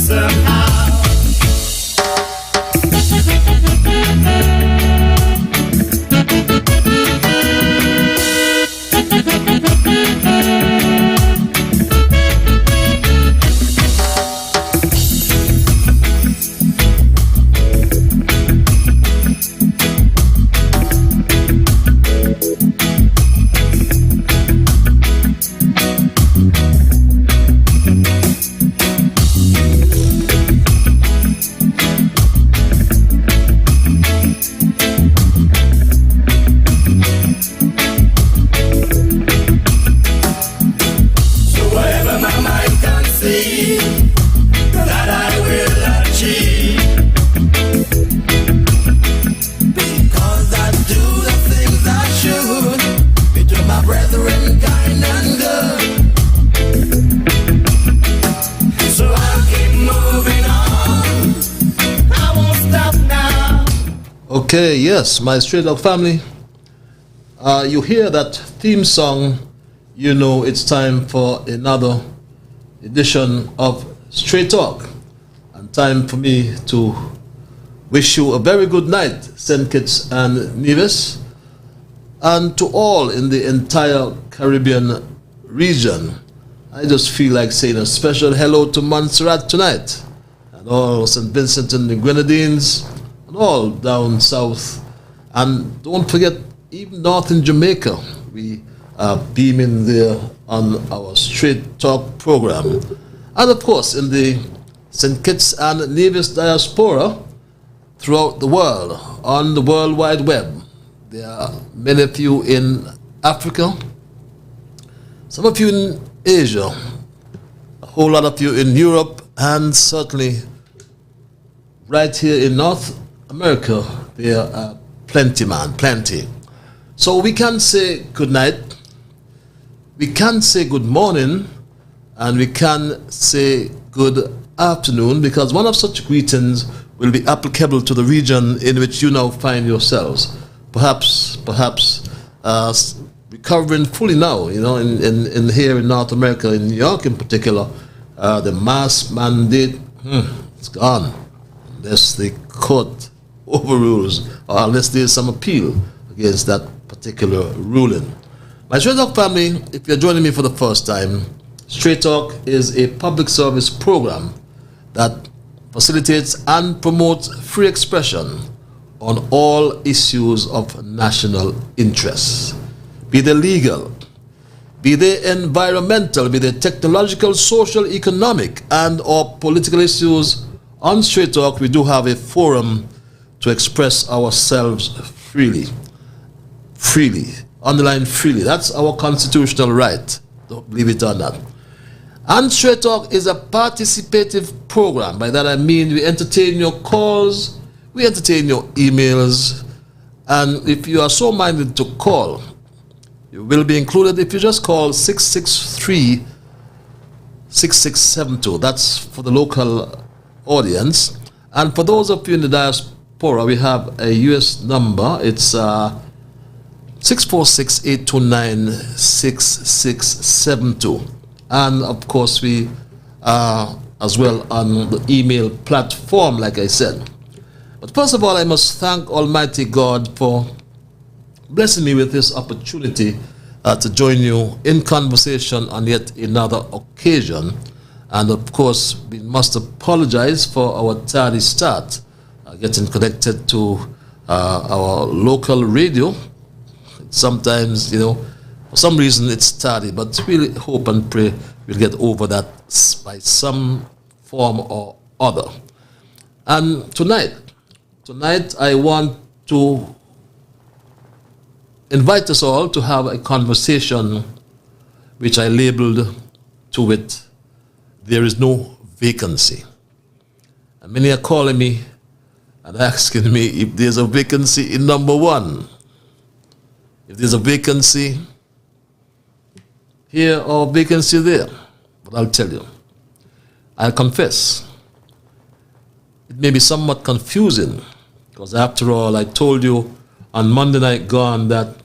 somehow. Okay, yes, my Straight Talk family, you hear that theme song, you know it's time for another edition of Straight Talk, and time for me to wish you a very good night, St. Kitts and Nevis, and to all in the entire Caribbean region. I just feel like saying a special hello to Montserrat tonight, and all St. Vincent and the Grenadines, and all down south, and don't forget even north in Jamaica. We are beaming there on our Straight Talk program, and of course in the St. Kitts and Nevis diaspora throughout the world, on the World Wide Web. There are many of you in Africa, some of you in Asia, a whole lot of you in Europe, and certainly right here in North America, there are plenty, man, plenty. So we can say good night, we can say good morning, and we can say good afternoon, because one of such greetings will be applicable to the region in which you now find yourselves. Perhaps recovering fully now, you know, in here in North America, in New York in particular, the mask mandate, it's gone. Unless the court overrules, or unless there's some appeal against that particular ruling. My Straight Talk family, if you're joining me for the first time, Straight Talk is a public service program that facilitates and promotes free expression on all issues of national interest, be they legal, be they environmental, be they technological, social, economic, and or political issues. On Straight Talk, we do have a forum to express ourselves freely. Freely. Underline freely. That's our constitutional right. Don't believe it or not. And Straight Talk is a participative program. By that I mean we entertain your calls, we entertain your emails, and if you are so minded to call, you will be included if you just call 663-6672. That's for the local audience. And for those of you in the diaspora, we have a US number. It's 646-829-6672. And of course we are as well on the email platform, like I said. But first of all, I must thank Almighty God for blessing me with this opportunity to join you in conversation on yet another occasion. And of course, we must apologize for our tardy start. getting connected to our local radio. Sometimes, for some reason it's tardy, but we hope and pray we'll get over that by some form or other. And tonight I want to invite us all to have a conversation which I labeled to it, "There is no vacancy." And many are calling me and asking me if there's a vacancy in number one. If there's a vacancy here or vacancy there. But I'll tell you, I'll confess, it may be somewhat confusing, because after all, I told you on Monday night gone that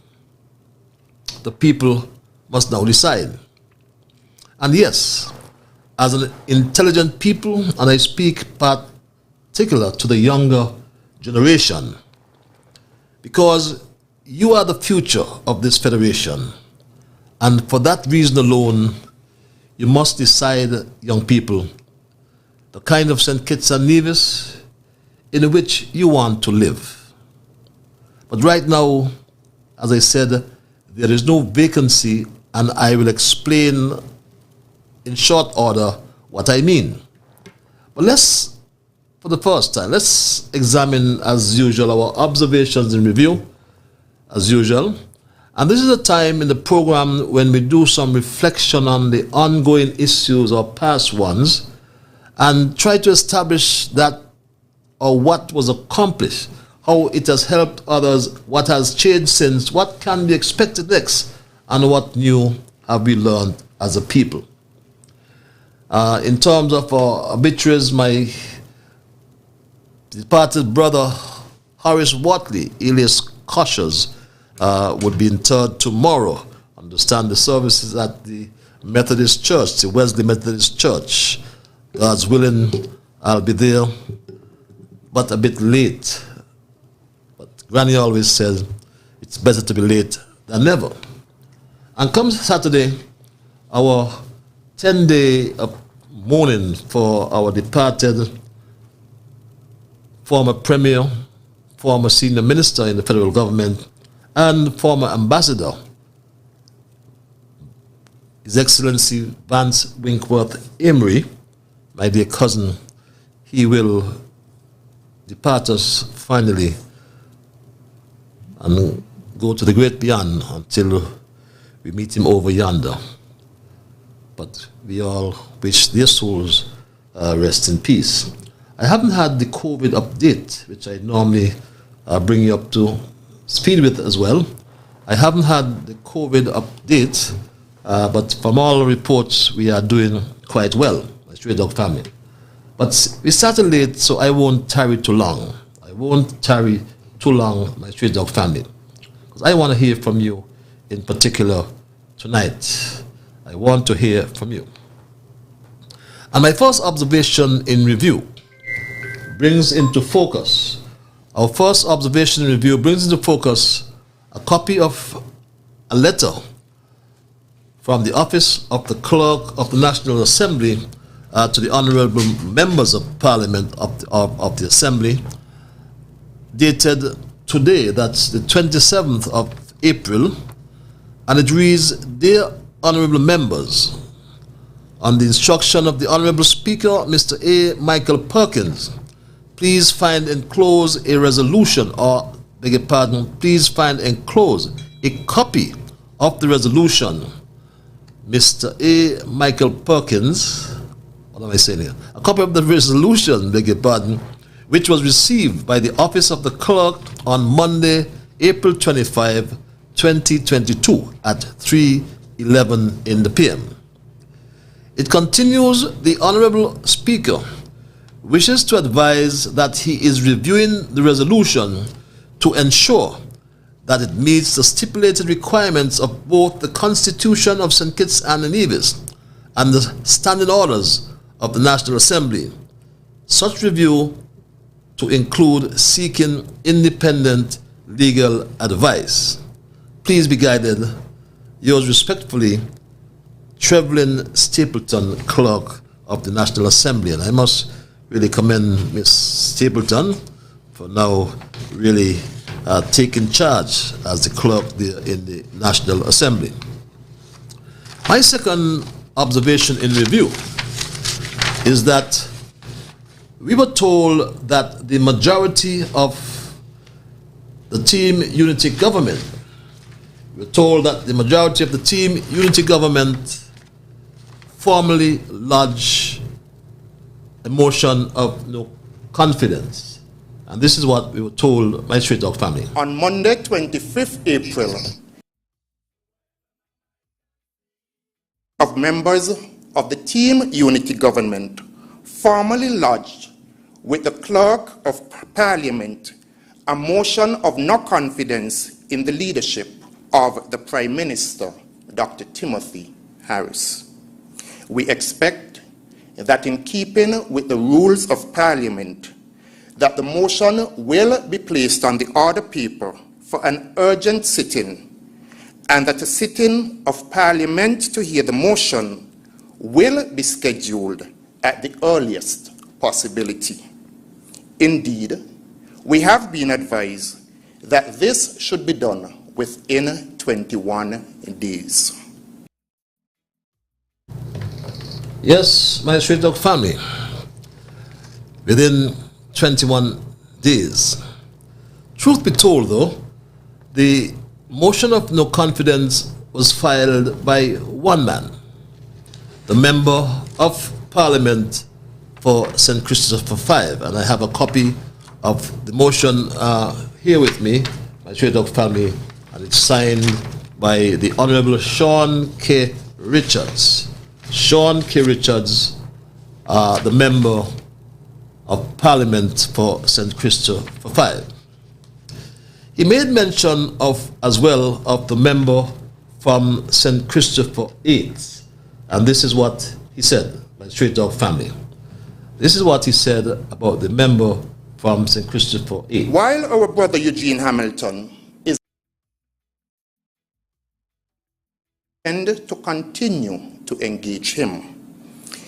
the people must now decide. And yes, as an intelligent people, and I speak particular to the younger generation, because you are the future of this federation, and for that reason alone, you must decide, young people, the kind of St. Kitts and Nevis in which you want to live. But right now, as I said, there is no vacancy, and I will explain in short order what I mean. But for the first time, let's examine, as usual, our observations in review, as usual. And this is a time in the program when we do some reflection on the ongoing issues or past ones and try to establish that or what was accomplished, how it has helped others, what has changed since, what can be expected next, and what new have we learned as a people. In terms of our obituaries, my departed brother Horace Watley, alias Koshers, would be interred tomorrow. Understand the services at the Methodist Church, the Wesley Methodist Church. God's willing, I'll be there, but a bit late. But Granny always says it's better to be late than never. And comes Saturday, our 10-day mourning for our departed former Premier, former Senior Minister in the federal government, and former Ambassador, His Excellency Vance Winkworth Emery, my dear cousin. He will depart us finally and go to the great beyond until we meet him over yonder. But we all wish their souls rest in peace. I haven't had the COVID update, which I normally bring you up to speed with as well. I haven't had the COVID update, but from all reports, we are doing quite well, my Stray Dog family. But we started late, so I won't tarry too long. I won't tarry too long, my Stray Dog family, because I want to hear from you in particular tonight. I want to hear from you. And my first observation in review brings into focus, our first observation in review brings into focus a copy of a letter from the office of the Clerk of the National Assembly to the Honorable Members of Parliament of the Assembly, dated today, that's the 27th of April, and it reads, "Dear Honorable Members, on the instruction of the Honorable Speaker, Mr. A. Michael Perkins, please find enclosed a resolution, or, beg your pardon, please find enclosed a copy of the resolution. Mr. A. Michael Perkins, what am I saying here? A copy of the resolution, beg your pardon, which was received by the Office of the Clerk on Monday, April 25, 2022 at 3:11 in the PM. It continues, the Honorable Speaker wishes to advise that he is reviewing the resolution to ensure that it meets the stipulated requirements of both the Constitution of St. Kitts and Nevis and the standing orders of the National Assembly. Such review to include seeking independent legal advice. Please be guided. Yours respectfully, Trevelyan Stapleton, Clerk of the National Assembly. And I must really commend Miss Stapleton for now really taking charge as the clerk there in the National Assembly. My second observation in review is that we were told that the majority of the Team Unity government, we were told that the majority of the Team Unity government formally lodged a motion of no confidence. And this is what we were told by Straight Talk family. On Monday, 25th April, of members of the Team Unity government formally lodged with the Clerk of Parliament a motion of no confidence in the leadership of the Prime Minister, Dr. Timothy Harris. We expect that in keeping with the rules of Parliament, that the motion will be placed on the order paper for an urgent sitting, and that a sitting of Parliament to hear the motion will be scheduled at the earliest possibility. Indeed, we have been advised that this should be done within 21 days. Yes, my Straight Talk family, within 21 days. Truth be told, though, the motion of no confidence was filed by one man, the Member of Parliament for St. Christopher 5, and I have a copy of the motion here with me, my Straight Talk family, and it's signed by the Honorable Sean K. Richards. Sean K. Richards, the Member of Parliament for St. Christopher 5. He made mention of, as well, of the member from St. Christopher 8. And this is what he said, my Straight Talk family. This is what he said about the member from St. Christopher 8. While our brother Eugene Hamilton is intended to continue to engage him,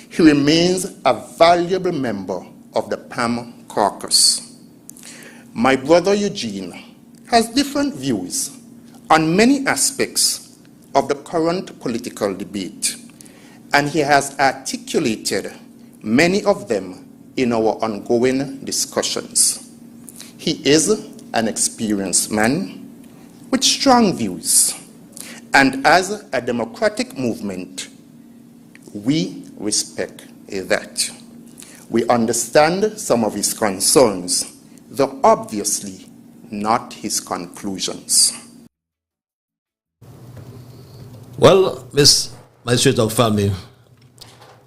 he remains a valuable member of the PAM caucus. My brother Eugene has different views on many aspects of the current political debate, and he has articulated many of them in our ongoing discussions. He is an experienced man with strong views, and as a democratic movement, we respect that. We understand some of his concerns, though obviously not his conclusions. Well, my Straight Talk family,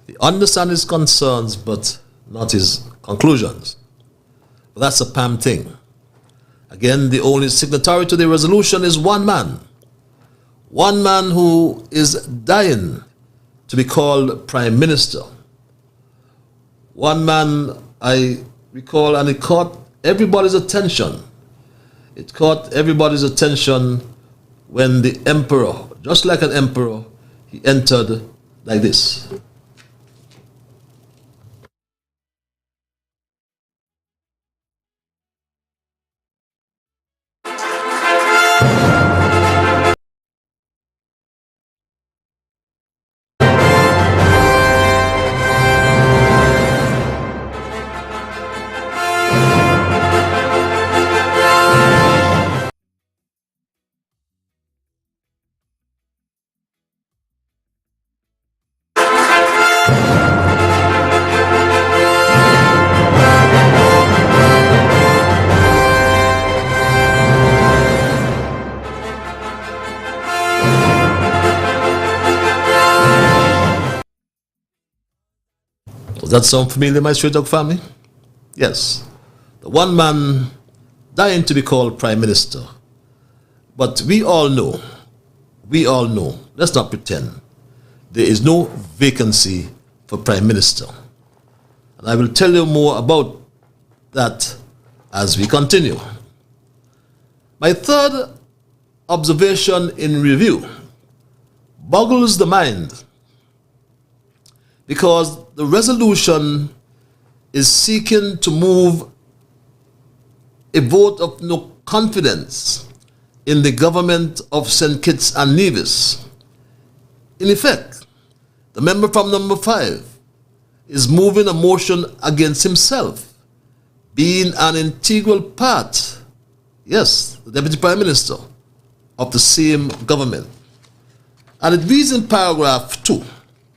we understand his concerns, but not his conclusions. But that's a PAM thing. Again, the only signatory to the resolution is one man. One man who is dying to be called Prime Minister. One man, I recall, and it caught everybody's attention. It caught everybody's attention when the emperor, just like an emperor, he entered like this. Does that sound familiar, my Straight Talk family? Yes. The one man dying to be called Prime Minister. But we all know, let's not pretend, there is no vacancy for Prime Minister. And I will tell you more about that as we continue. My third observation in review boggles the mind, because the resolution is seeking to move a vote of no confidence in the government of St. Kitts and Nevis. In effect, the member from number 5 is moving a motion against himself, being an integral part, yes, the Deputy Prime Minister of the same government. And it reads in paragraph 2,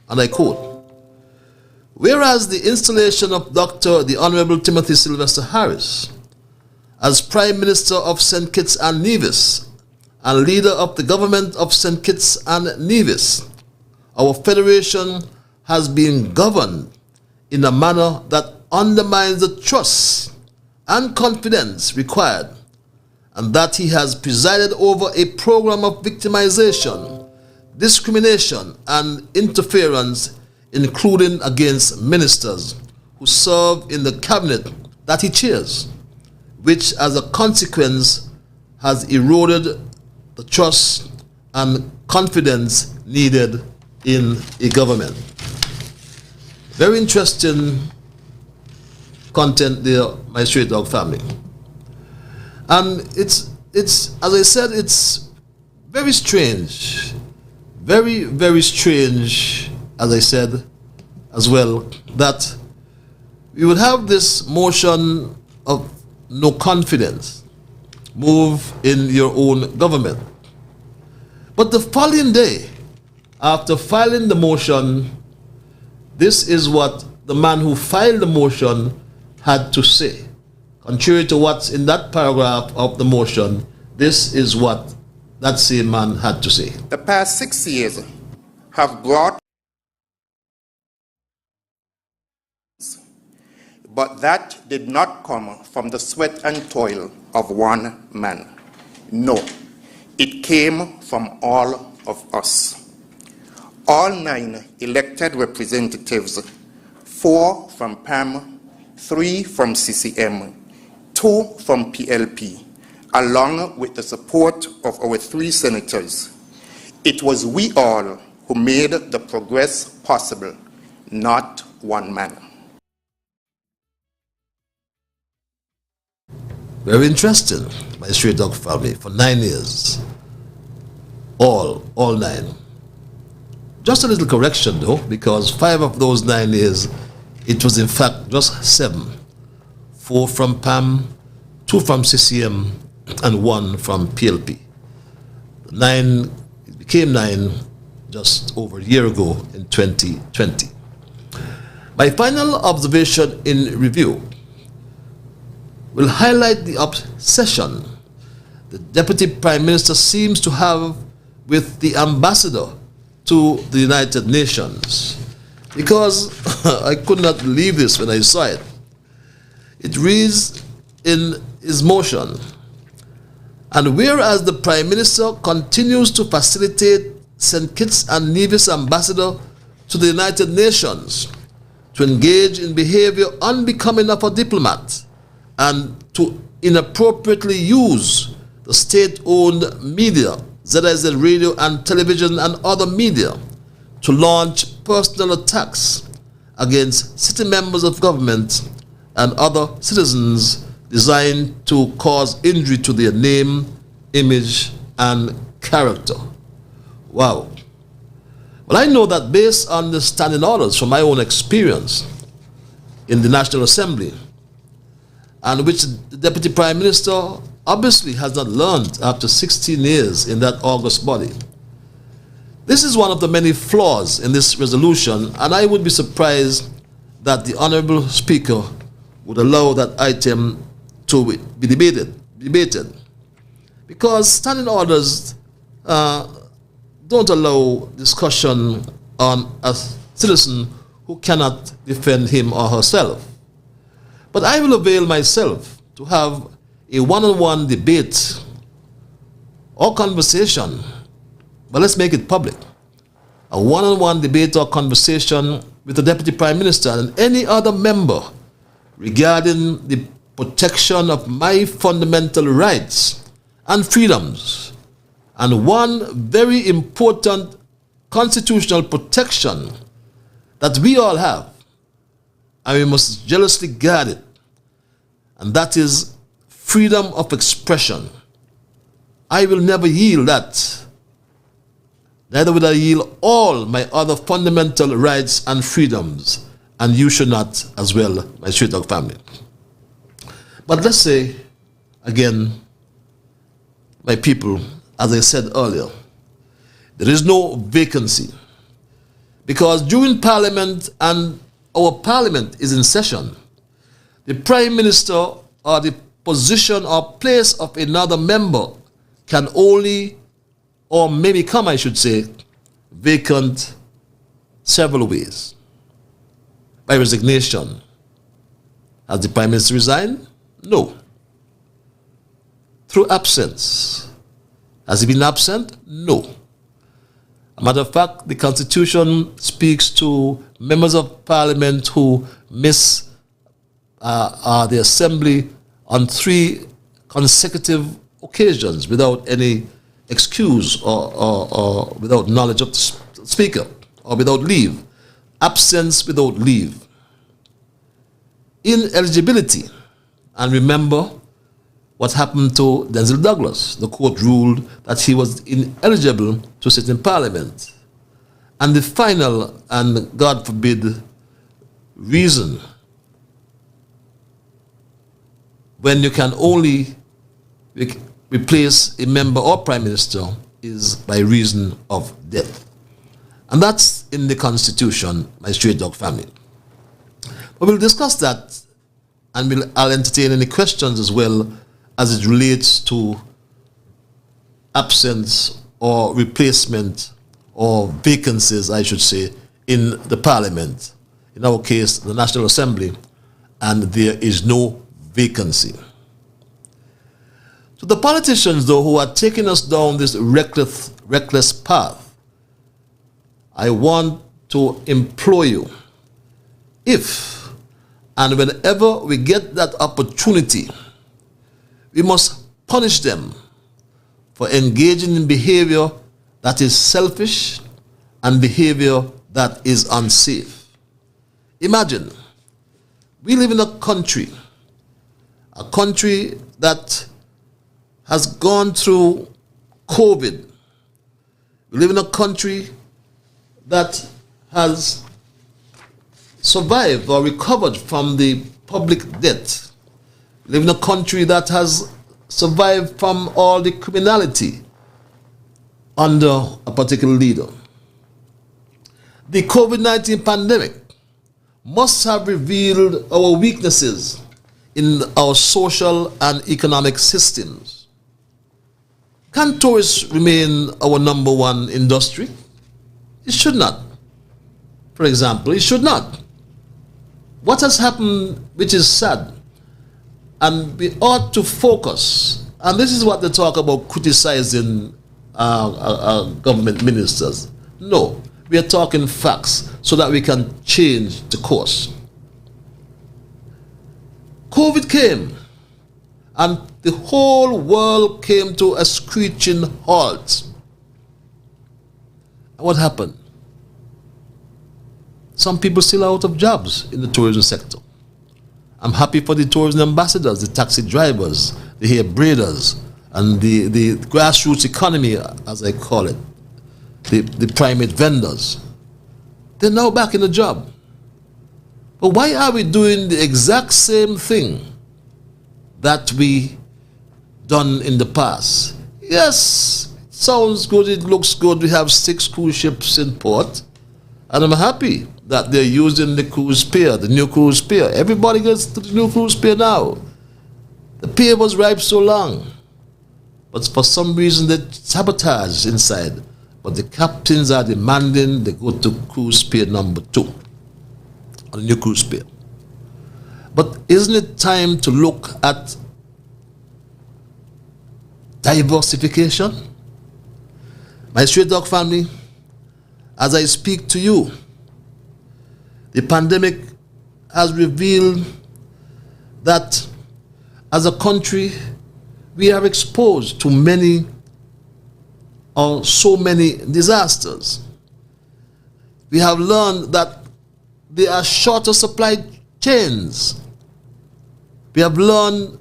and I quote, "Whereas the installation of Dr. the Honorable Timothy Sylvester Harris as Prime Minister of St. Kitts and Nevis and leader of the government of St. Kitts and Nevis, our federation has been governed in a manner that undermines the trust and confidence required, and that he has presided over a program of victimization, discrimination, and interference, including against ministers who serve in the cabinet that he chairs, which as a consequence has eroded the trust and confidence needed in a government." Very interesting content there, my Straight Dog family. And it's as I said, it's very strange, very, very strange, as I said as well, that we would have this motion of no confidence move in your own government. But the following day, after filing the motion, this is what the man who filed the motion had to say. Contrary to what's in that paragraph of the motion, this is what that same man had to say. The past 6 years have brought, but that did not come from the sweat and toil of one man. No, it came from all of us. All 9 elected representatives, 4 from PAM, 3 from CCM, 2 from PLP, along with the support of our 3 senators. It was we all who made the progress possible, not one man. Very interesting, my Straight Dog family, for 9 years. All 9. Just a little correction though, because 5 of those 9 years, it was in fact just 7. 4 from PAM, 2 from CCM, and 1 from PLP. 9, it became 9 just over a year ago in 2020. My final observation in review will highlight the obsession the Deputy Prime Minister seems to have with the ambassador to the United Nations. Because I could not believe this when I saw it. It reads in his motion, "And whereas the Prime Minister continues to facilitate St. Kitts and Nevis ambassador to the United Nations to engage in behavior unbecoming of a diplomat and to inappropriately use the state-owned media, ZIZ radio and television and other media, to launch personal attacks against city members of government and other citizens designed to cause injury to their name, image, and character." Wow. Well, I know that based on the standing orders from my own experience in the National Assembly, and which the Deputy Prime Minister obviously has not learned after 16 years in that august body. This is one of the many flaws in this resolution, and I would be surprised that the Honourable Speaker would allow that item to be debated. Because standing orders don't allow discussion on a citizen who cannot defend him or herself. But I will avail myself to have a one-on-one debate or conversation, but let's make it public. A one-on-one debate or conversation with the Deputy Prime Minister and any other member regarding the protection of my fundamental rights and freedoms, and one very important constitutional protection that we all have, and we must jealously guard it, and that is freedom of expression. I will never yield that. Neither will I yield all my other fundamental rights and freedoms, and you should not as well, my Straight Dog family. But let's say, again, my people, as I said earlier, there is no vacancy. Because during Parliament, and our Parliament is in session, the Prime Minister or the position or place of another member can only, or may become, I should say, vacant several ways. By resignation. Has the Prime Minister resigned? No. Through absence. Has he been absent? No. A matter of fact, the Constitution speaks to members of Parliament who miss the Assembly on 3 consecutive occasions without any excuse or without knowledge of the Speaker or without leave. Absence without leave. Ineligibility. And remember what happened to Denzel Douglas. The court ruled that he was ineligible to sit in Parliament. And the final, and God forbid, reason when you can only replace a member or Prime Minister is by reason of death. And that's in the Constitution, my Straight Dog family. But we'll discuss that, and I'll entertain any questions as well as it relates to absence or replacement or vacancies, I should say, in the Parliament. In our case, the National Assembly, and there is no vacancy. To the politicians, though, who are taking us down this reckless path, I want to implore you, if and whenever we get that opportunity, we must punish them for engaging in behavior that is selfish and behavior that is unsafe. Imagine, we live in a country that has gone through COVID. We live in a country that has survived or recovered from the public debt. We live in a country that has survived from all the criminality under a particular leader. The COVID-19 pandemic must have revealed our weaknesses in our social and economic systems. Can tourism remain our number one industry? It should not. For example, it should not. What has happened, which is sad, and we ought to focus, and this is what they talk about criticizing government ministers. No, we are talking facts so that we can change the course. COVID came, and the whole world came to a screeching halt. And what happened? Some people still are out of jobs in the tourism sector. I'm happy for the tourism ambassadors, the taxi drivers, the hair braiders, and the grassroots economy, as I call it, the primate vendors. They're now back in the job. But why are we doing the exact same thing that we done in the past? Yes, it sounds good, it looks good. We have 6 cruise ships in port, and I'm happy that they're using the cruise pier, the new cruise pier. Everybody gets to the new cruise pier now. The pier was ripe so long, but for some reason they sabotage inside. But the captains are demanding they go to cruise pier number 2, on the new cruise pier. But isn't it time to look at diversification? My Straight Dog family, as I speak to you, the pandemic has revealed that as a country, we are exposed to many or so many disasters. We have learned that there are shorter supply chains. We have learned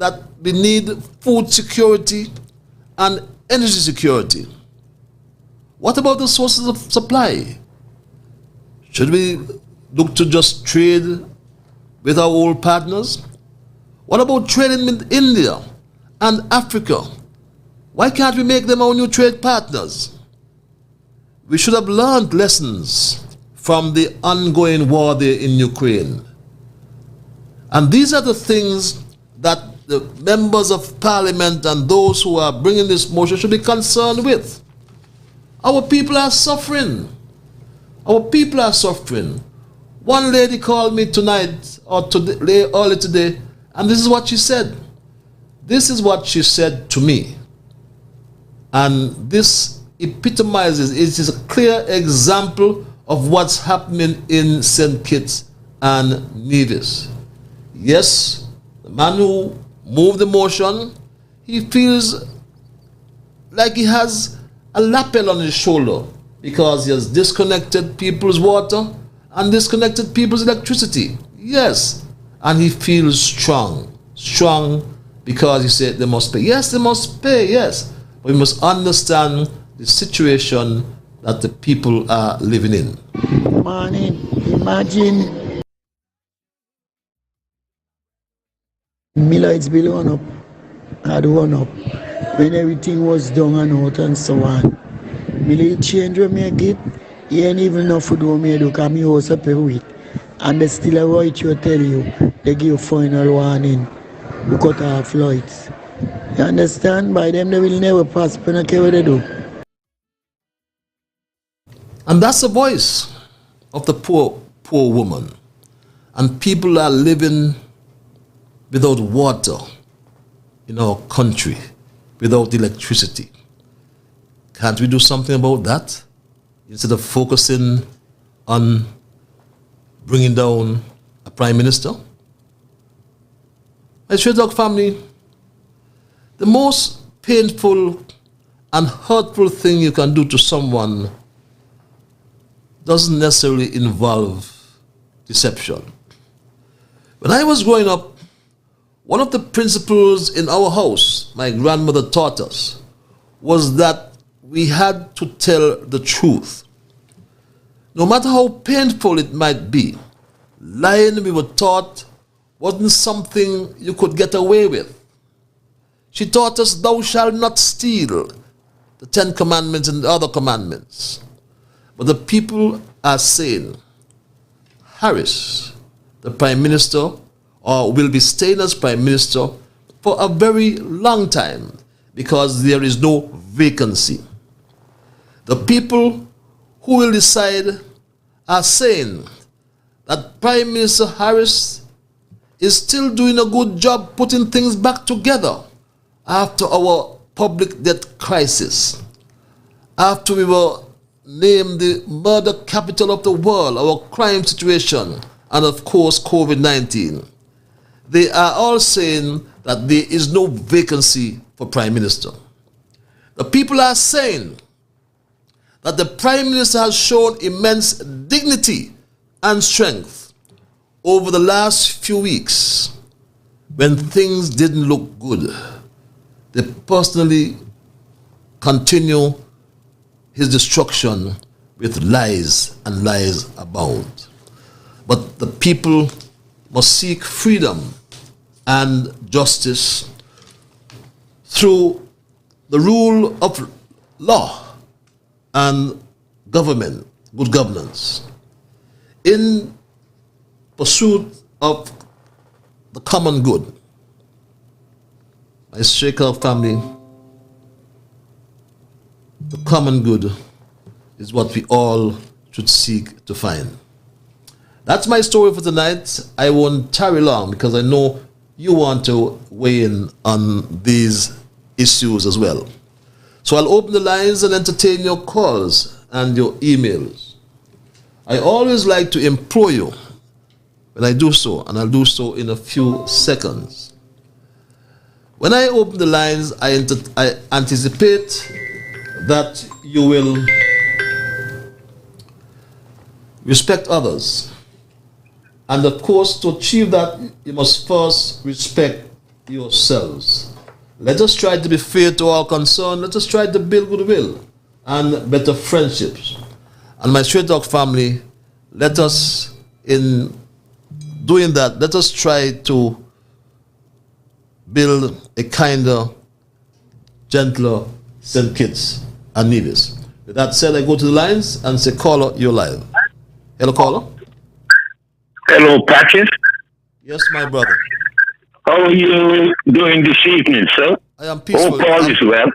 that we need food security and energy security. What about the sources of supply? Should we look to just trade with our old partners? What about trading with India and Africa? Why can't we make them our new trade partners? We should have learned lessons from the ongoing war there in Ukraine. And these are the things that the members of parliament and those who are bringing this motion should be concerned with. Our people are suffering. Our people are suffering. One lady called me tonight or today, early today, and this is what she said. This is what she said to me. And this epitomizes, it is a clear example of what's happening in St. Kitts and Nevis. Yes, the man who moved the motion, he feels like he has a lapel on his shoulder because he has disconnected people's water and disconnected people's electricity. Yes, and he feels strong because he said they must pay. Yes, they must pay, yes. But we must understand the situation that the people are living in. Morning, imagine Millard's bill went up, had went up, when everything was down and out and so on. My little change when me get, he ain't even enough food when me do, because me house up every week. And they still avoid you tell you, they give final warning, we cut off flights. You understand? By them they will never pass, but I don't care what they do. And that's the voice of the poor woman. And people are living without water in our country, without electricity. Can't we do something about that? Instead of focusing on bringing down a prime minister? My Straight Talk family, the most painful and hurtful thing you can do to someone doesn't necessarily involve deception. When I was growing up, one of the principles in our house, my grandmother taught us, was that we had to tell the truth. No matter how painful it might be, lying, we were taught, wasn't something you could get away with. She taught us, thou shalt not steal, the 10 commandments and the other commandments. But the people are saying, Harris, the prime minister, or will be staying as prime minister for a very long time because there is no vacancy. The people who will decide are saying that Prime Minister Harris is still doing a good job putting things back together after our public debt crisis, after we were named the murder capital of the world, our crime situation, and of course COVID-19. They are all saying that there is no vacancy for Prime Minister. The people are saying that the Prime Minister has shown immense dignity and strength over the last few weeks when things didn't look good. They personally continue his destruction with lies, and lies abound. But the people must seek freedom and justice through the rule of law and government, good governance, in pursuit of the common good. My Shaker family, the common good is what we all should seek to find. That's my story for tonight. I won't tarry long because I know you want to weigh in on these issues as well. So I'll open the lines and entertain your calls and your emails. I always like to implore you when I do so, and I'll do so in a few seconds. When I open the lines, I anticipate that you will respect others. And of course, to achieve that, you must first respect yourselves. Let us try to be fair to all concerned. Let us try to build goodwill and better friendships. And my Straight Talk family, let us, in doing that, let us try to build a kinder, gentler St. Kitts and Nevis. With that said, I go to the lines and say, caller, you're live. Hello, caller. Hello, Patrick. Yes, my brother. How are you doing this evening, sir? I am peaceful. Hope all is well.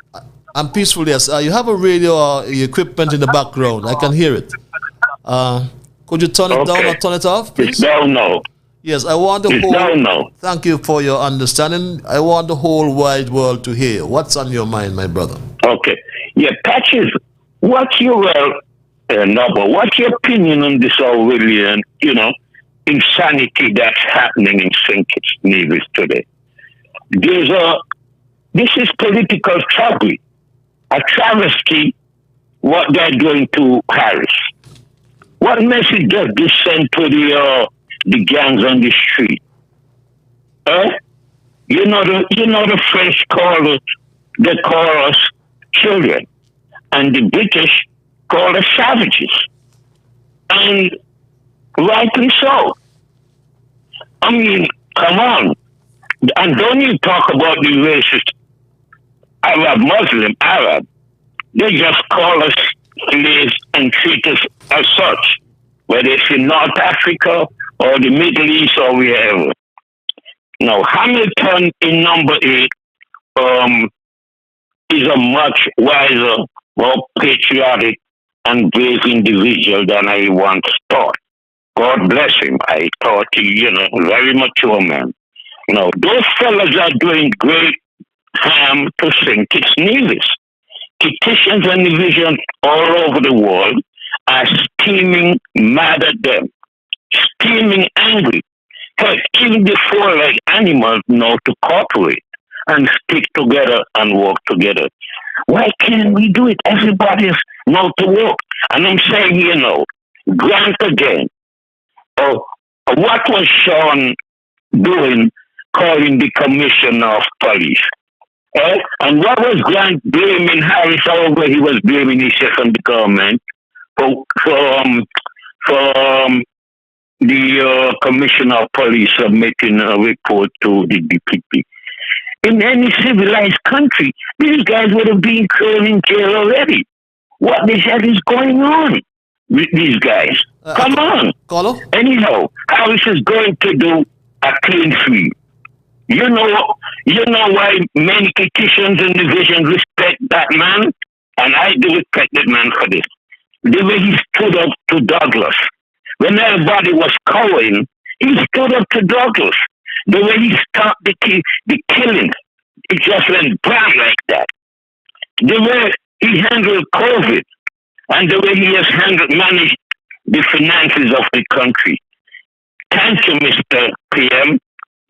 I'm peaceful, yes. You have a radio or equipment in the background. I can hear it. Could you turn it down or turn it off, please? It's down now. Yes, I want the It's whole... down now. Thank you for your understanding. I want the whole wide world to hear. What's on your mind, my brother? Okay. Yeah, Patrick, what's your what's your opinion on this Orwellian, insanity that's happening in St. Kitts Nevis today? This is political trouble, a travesty, what they're doing to Harris. What message does this send to the gangs on the street? The French they call us children, and the British call us savages, and rightly so. I mean, come on. And don't you talk about the racist Arab. They just call us slaves and treat us as such, whether it's in North Africa or the Middle East or wherever. Now, Hamilton in number 8 is a much wiser, more patriotic and brave individual than I once thought. God bless him. I thought he, very mature man. Those fellas are doing great harm to St. Kitts Nevis. Petitions and divisions all over the world are steaming mad at them, steaming angry. Heck, even they fall like animals now to cooperate and stick together and work together. Why can't we do it? Everybody's now to work. And I'm saying, Grant again. What was Sean doing calling the commissioner of police? And what was Grant blaming Harris over? He was blaming himself and the government for the commissioner of police submitting a report to the DPP. In any civilized country, these guys would have been thrown in jail already. What the hell is going on with these guys? Come on. Caller? Anyhow, Harris is going to do a clean sweep. You know why many petitions and divisions respect that man? And I do respect that man for this. The way he stood up to Douglas. When everybody was cowing, he stood up to Douglas. The way he stopped the killing, it just went bam like that. The way he handled COVID, and the way he has managed the finances of the country. Thank you, Mr. PM.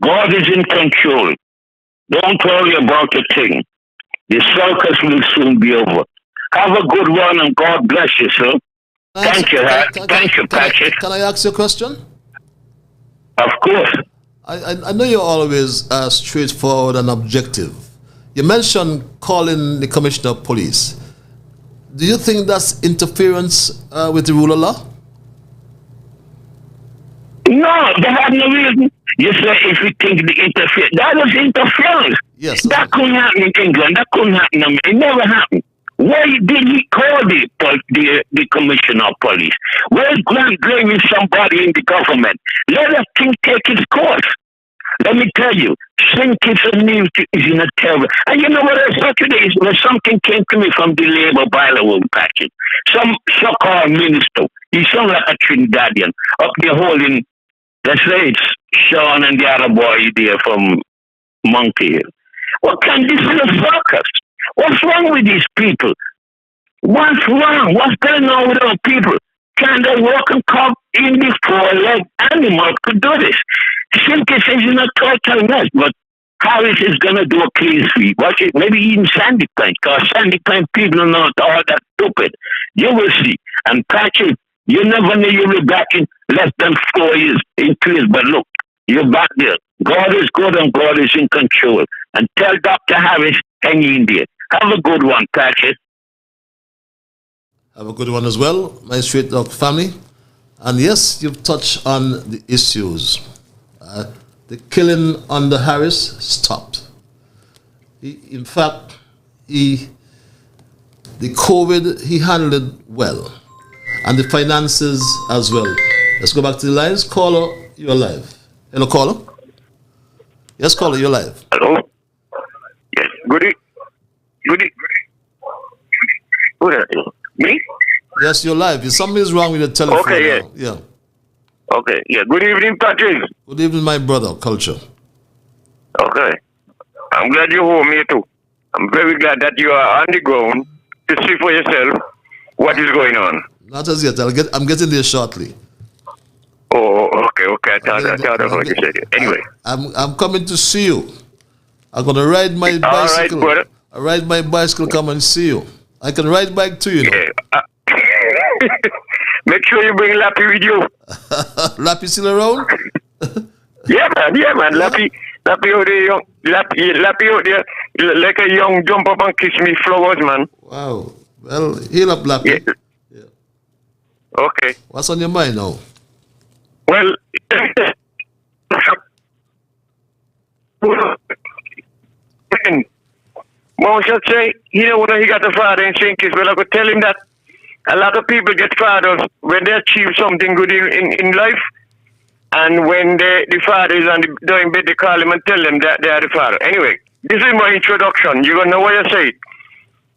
God is in control. Don't worry about a thing. The circus will soon be over. Have a good one and God bless you, sir. Thank you, Patrick. Can I ask you a question? Of course. I know you're always straightforward and objective. You mentioned calling the commissioner of police. Do you think that's interference with the rule of law? No, they had no reason. You say if you think the interference, that was interference. Yes. That couldn't happen in England. That couldn't happen. It never happened. Why did he call the commissioner of police? Why is Grant blaming somebody in the government? Let us take its course. Let me tell you, St. Kitts and Nevis is in a terrible. And you know what I saw today? When something came to me from the Labour bylaw package. Some so-called minister, he sounds like a Trinidadian, up there holding, let's say it's Sean and the other boy there from Monkey Hill. What can this is a circus? What's wrong with these people? What's wrong? What's going on with our people? Can they walk and come in before like animals could do this? St. Kitts is in a total mess, but Harris is going to do a clean sweep. Watch it. Maybe even Sandy Point, because Sandy Point people are not all that stupid. You will see. And Patrick, you never knew you were back in less than 4 years in place, but look, you're back there. God is good and God is in control. And tell Dr. Harris, hang in there. Have a good one, Patrick. Have a good one as well, my Straight Talk family. And yes, you've touched on the issues. The killing under Harris stopped. In fact, the COVID, he handled it well. And the finances as well. Let's go back to the lines. Caller, you're live. Hello, caller. Yes, caller, you're live. Hello? Yes, good Me? Yes, you're live. Something's wrong with the telephone. Okay, yeah. Now. Yeah. Okay, yeah. Good evening, Patrick. Good evening, my brother, Culture. Okay. I'm glad you're home here too. I'm very glad that you are on the ground to see for yourself what is going on. Not as yet. I'm getting there shortly. Oh, okay. I thought what you said. Anyway. I'm coming to see you. I'm gonna ride my bicycle. All right, brother. I ride my bicycle, come and see you. I can ride bike too, you know. Yeah. Make sure you bring Lappy with you. Lappy still around? Yeah, man. Lappy out there, Lappy out there, like a young jump up and kiss me flowers, man. Wow. Well, heal up, Lappy. Yeah. Okay. What's on your mind now? Well, Mom should say, he got a father in St. Kitts. Well, I could tell him that a lot of people get fathers when they achieve something good in life, and when the father is on the dying bed, they call him and tell them that they are the father. Anyway, this is my introduction. You're going to know what I say.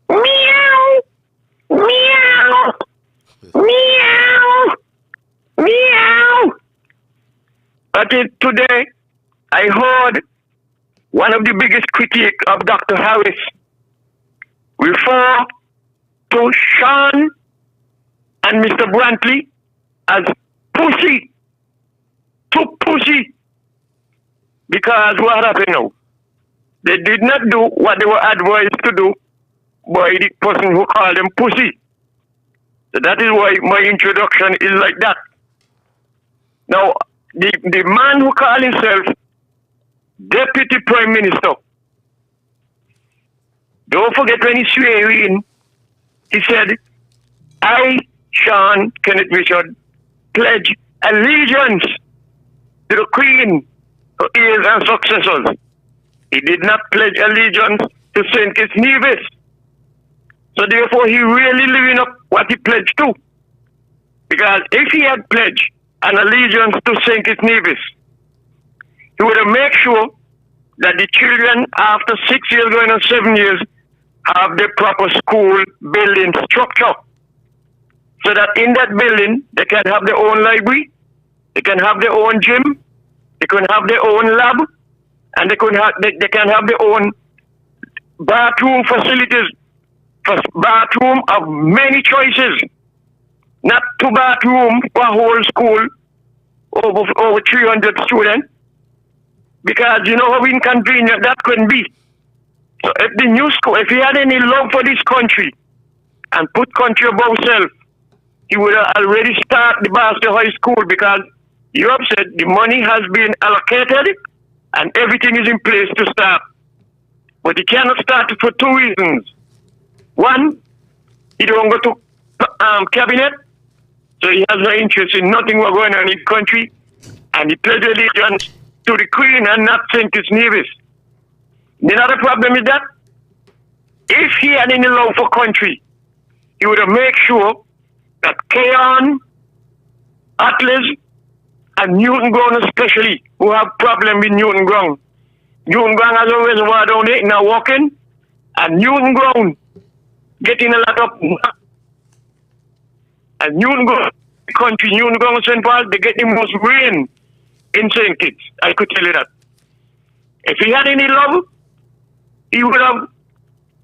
Meow! Meow! Meow! Meow! But today, I heard one of the biggest critics of Dr. Harris refer to Sean and Mr. Brantley as pussy. Too pussy. Because what happened now? They did not do what they were advised to do by the person who called them pussy. So that is why my introduction is like that. Now, the man who called himself Deputy Prime Minister, don't forget when he swore in, he said, I, Sean Kenneth Richard, pledge allegiance to the Queen, her heirs and successors. He did not pledge allegiance to St. Kitts Nevis. So therefore, he really living up what he pledged to. Because if he had pledged an allegiance to St. Kitts Nevis, he would have made sure that the children, after 6 years going on 7 years, have the proper school building structure. So that in that building, they can have their own library, they can have their own gym, they can have their own lab, and they can have their own bathroom facilities, bathroom of many choices. Not 2 bathrooms for a whole school, over 300 students. Because you know how inconvenient that can be. So if the new school, if he had any love for this country and put country above self, he would have already started the Boston High School, because you have said the money has been allocated and everything is in place to start. But he cannot start for 2 reasons. One, he don't go to cabinet, so he has no interest in nothing what's going on in the country, and he pledged allegiance to the Queen and not St. Kitts Nevis. The other problem is that if he had any love for country, he would have made sure that Keon, Atlas, and Newton Ground especially, who have problem with Newton Ground. Newton Ground has a reservoir down there, now walking, and Newton Ground getting a lot of, and Newton Ground country, Newton Ground St. Paul, they get the most rain in St. Kitts. I could tell you that. If he had any love, he would have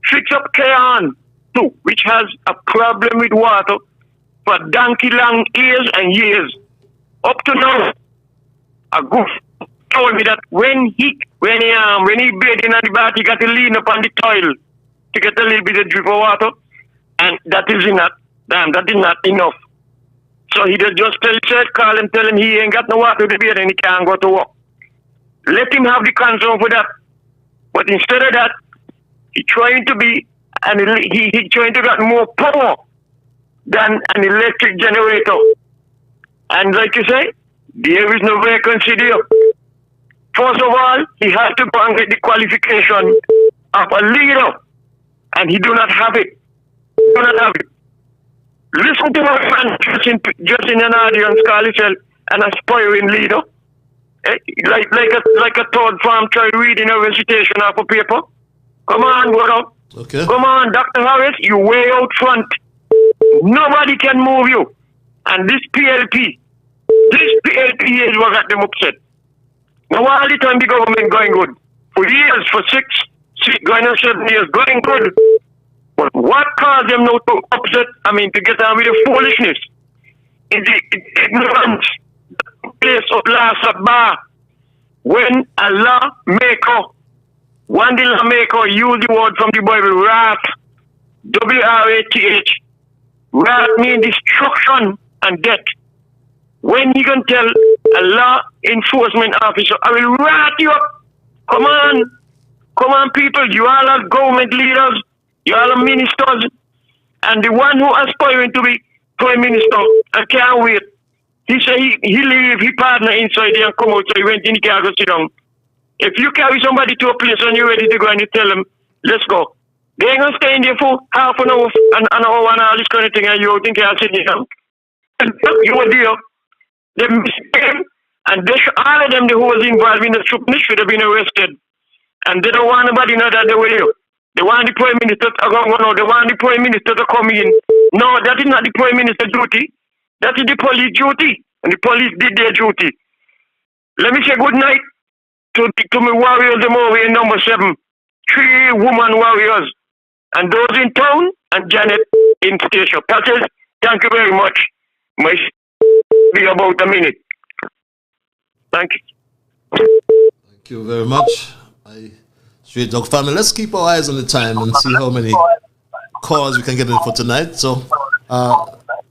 fixed up Keon too, which has a problem with water for donkey long years and years. Up to now, a goof told me that when he bathed in the bath, he got to lean up on the tile to get a little bit of drip of water, and that is not enough. So he just call him, tell him he ain't got no water to bathe and he can't go to work. Let him have the concern for that. But instead of that, he trying to be, and he trying to get more power than an electric generator. And like you say, there is no vacancy there. First of all, he has to go and get the qualification of a leader, and he do not have it. Do not have it. Listen to my man just in an audience call himself an aspiring leader. Like a third farm child reading a recitation off a paper. Come on, brother. Okay. Come on, Dr. Harris, you way out front. Nobody can move you. And this PLP is what got them upset. Now all the time the government going good. For years, for six going on 7 years, going good. But what caused them now to upset, to get on with the foolishness? In the ignorance, the place of last bar, when a lawmaker, one the lawmaker used the word from the Bible, wrath, W-R-A-T-H. Wrath means destruction and death. When he can tell a law enforcement officer, I will write you up. Come on, people. You all are government leaders. You all are ministers. And the one who aspiring to be prime minister and can't wait. He say he leave his partner inside there and come out, so he went in the car to sit down. If you carry somebody to a place and you're ready to go and you tell them, let's go. They ain't gonna stay in there for half an hour, an hour, and all this kind of thing, and you think you're sitting down. You were there. They missed him, and all of them who was involved in the shooting should have been arrested. And they don't want nobody to know that they were there. They want the Prime Minister to go on. They want the Prime Minister to come in. No, that is not the Prime Minister's duty. That is the police duty. And the police did their duty. Let me say good night to my warriors, them over in number 7. 3 woman warriors. And those in town, and Janet in station. Patches, thank you very much. My be about a minute. Thank you. Thank you very much. Straight Dog family. Let's keep our eyes on the time and see how many calls we can get in for tonight. So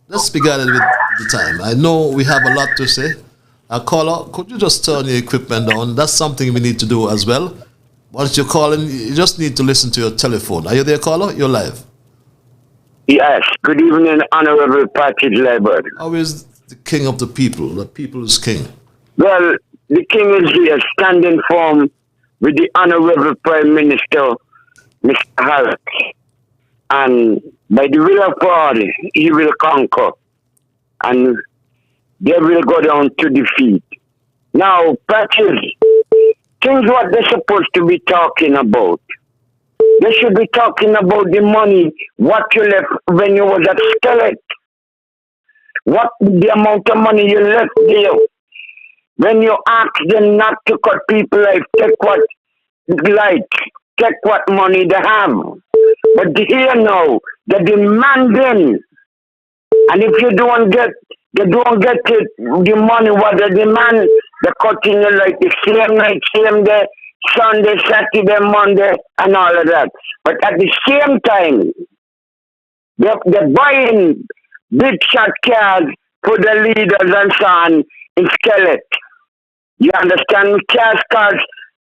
let's begin with the time. I know we have a lot to say. Caller, could you just turn your equipment on? That's something we need to do as well. Once you're calling, you just need to listen to your telephone. Are you there, caller? You're live. Yes. Good evening, Honorable Patrick Liburd. How is the king of the people, the people's king? Well, the king is here standing firm with the Honorable Prime Minister, Mr. Harris. And by the will of God, he will conquer. And they will go down to defeat. Now, Patrick, things what they're supposed to be talking about. They should be talking about the money, what you left when you was at Skelet. What the amount of money you left there. When you ask them not to cut people life, take what money they have. But here now, they're demanding. And if you don't get it, the money what they demand, they're cutting you like the same night, same day, Sunday, Saturday, Monday, and all of that. But at the same time, they're buying big shot cars for the leaders and so on in Skelet. You understand? Cars cost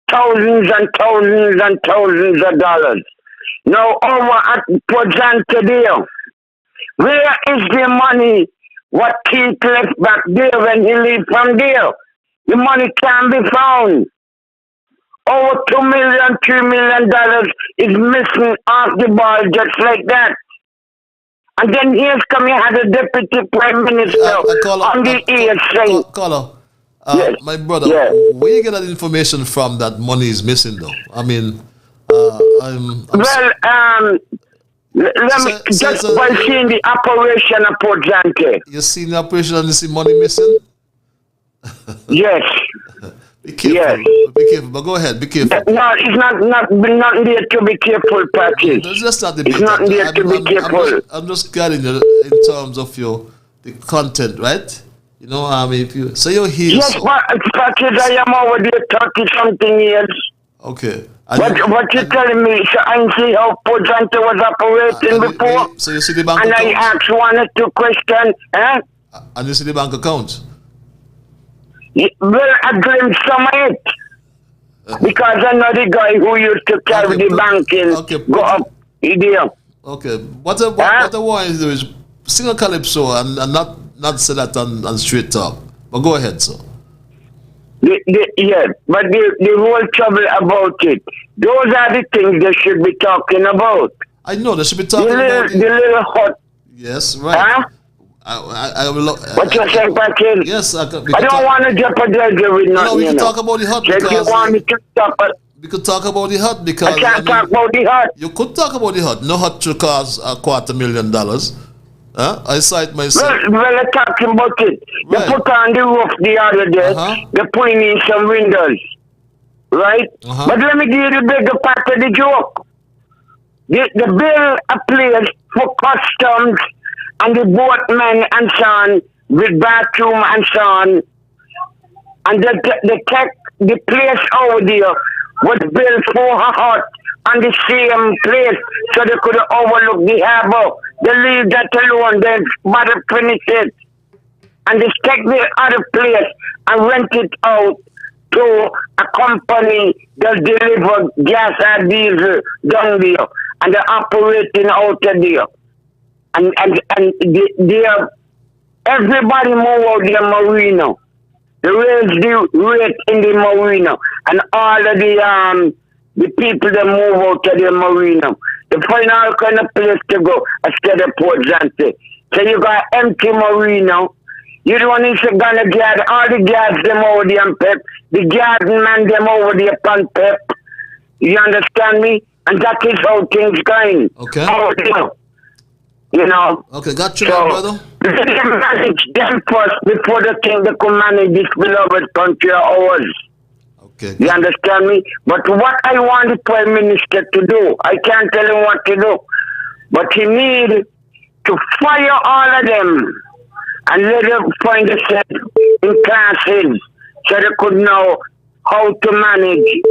thousands and thousands and thousands of dollars. Now over at Pojante there, where is the money what Keith left back there when he left from there? The money can't be found. Over $2 million, $3 million is missing off the ball just like that. And then here's coming had a deputy prime minister on the air saying, yes. My brother, where you get that information from that money is missing though? I mean, let me just by seeing the operation of Pojante. You seen the operation and you see money missing? Yes. Be careful. Yes. Be careful. But go ahead. Be careful. No, it's not there to be careful, Patrick. It's just not the. It's not there to be careful. I'm just guiding you in terms of the content, right? You know, if you say you're here. Yes, Patrick, I am over there 30-something years. Okay. What you telling me? So I see how Pojante was operating before. So you see the bank and account? I asked 1 or 2 questions. And you see the bank account? Well, I glimpsed some of it. Because I know the guy who used to carry the banking go up there. Okay. What I want you to do is sing a calypso and not say that on straight talk. But go ahead, sir. Yeah, but the whole trouble about it, those are the things they should be talking about. I know they should be talking about the little hut. Yes, right. Huh? I will. What you saying, Patrick? Yes, I don't want to jeopardize it with nothing. No, we can talk about the hut because you want me to stop it. We could talk about the hut because I can't talk about the hut. You could talk about the hut. No hut should cost $250,000. I cite myself. Well, I'm talking about it. Right. They put on the roof the other day. They're putting in some windows. Right? But let me give you the bigger part of the joke. The bill applies for customs and the boatmen and so on, with bathroom and so on. And they take the place over there was built for a hut on the same place so they could overlook the harbor. They leave that alone, they bother finish it. And they take the other place and rent it out to a company that delivers gas and diesel down there. And they're operating out of there. And everybody move out their marina. They raise the rate in the marina. And all of the people that move out of the marina. They find all kind of place to go instead of Port Zante. So you got empty marina. You don't need to gonna guard all the guards them over there and pep. The garden man them over there and pep. You understand me? And that is how things going. Okay. You know. Okay, got you, so, brother. They manage them first before they think they could manage this beloved country of ours. Okay. You understand me? But what I want the Prime Minister to do, I can't tell him what to do. But he needs to fire all of them and let them find themselves in classes so they could know how to manage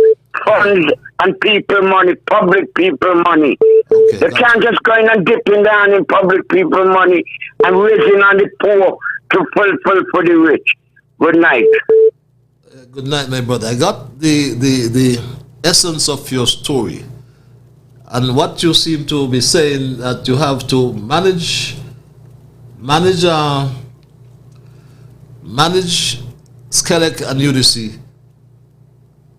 funds and people money, public people money. Okay, they can't just go in and dipping down in public people money and raising on the poor to fulfill for the rich. Good night. Good night, my brother. I got the essence of your story. And what you seem to be saying that you have to manage Skellig and UDC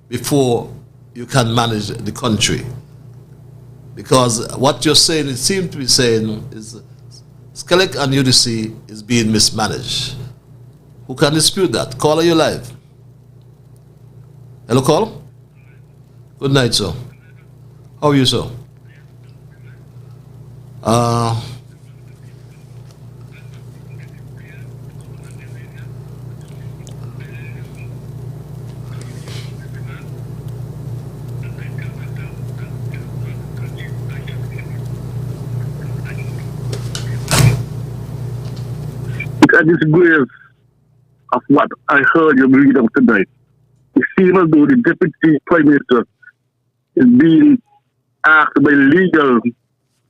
before you can manage the country. Because what you're saying, it seems to be saying, is Skellig and UDC is being mismanaged. Who can dispute that? Caller, you live. Hello, call. Good night, sir. How are you, sir? I disagree of what I heard you read of tonight. It seems as though the Deputy Prime Minister is being asked by a legal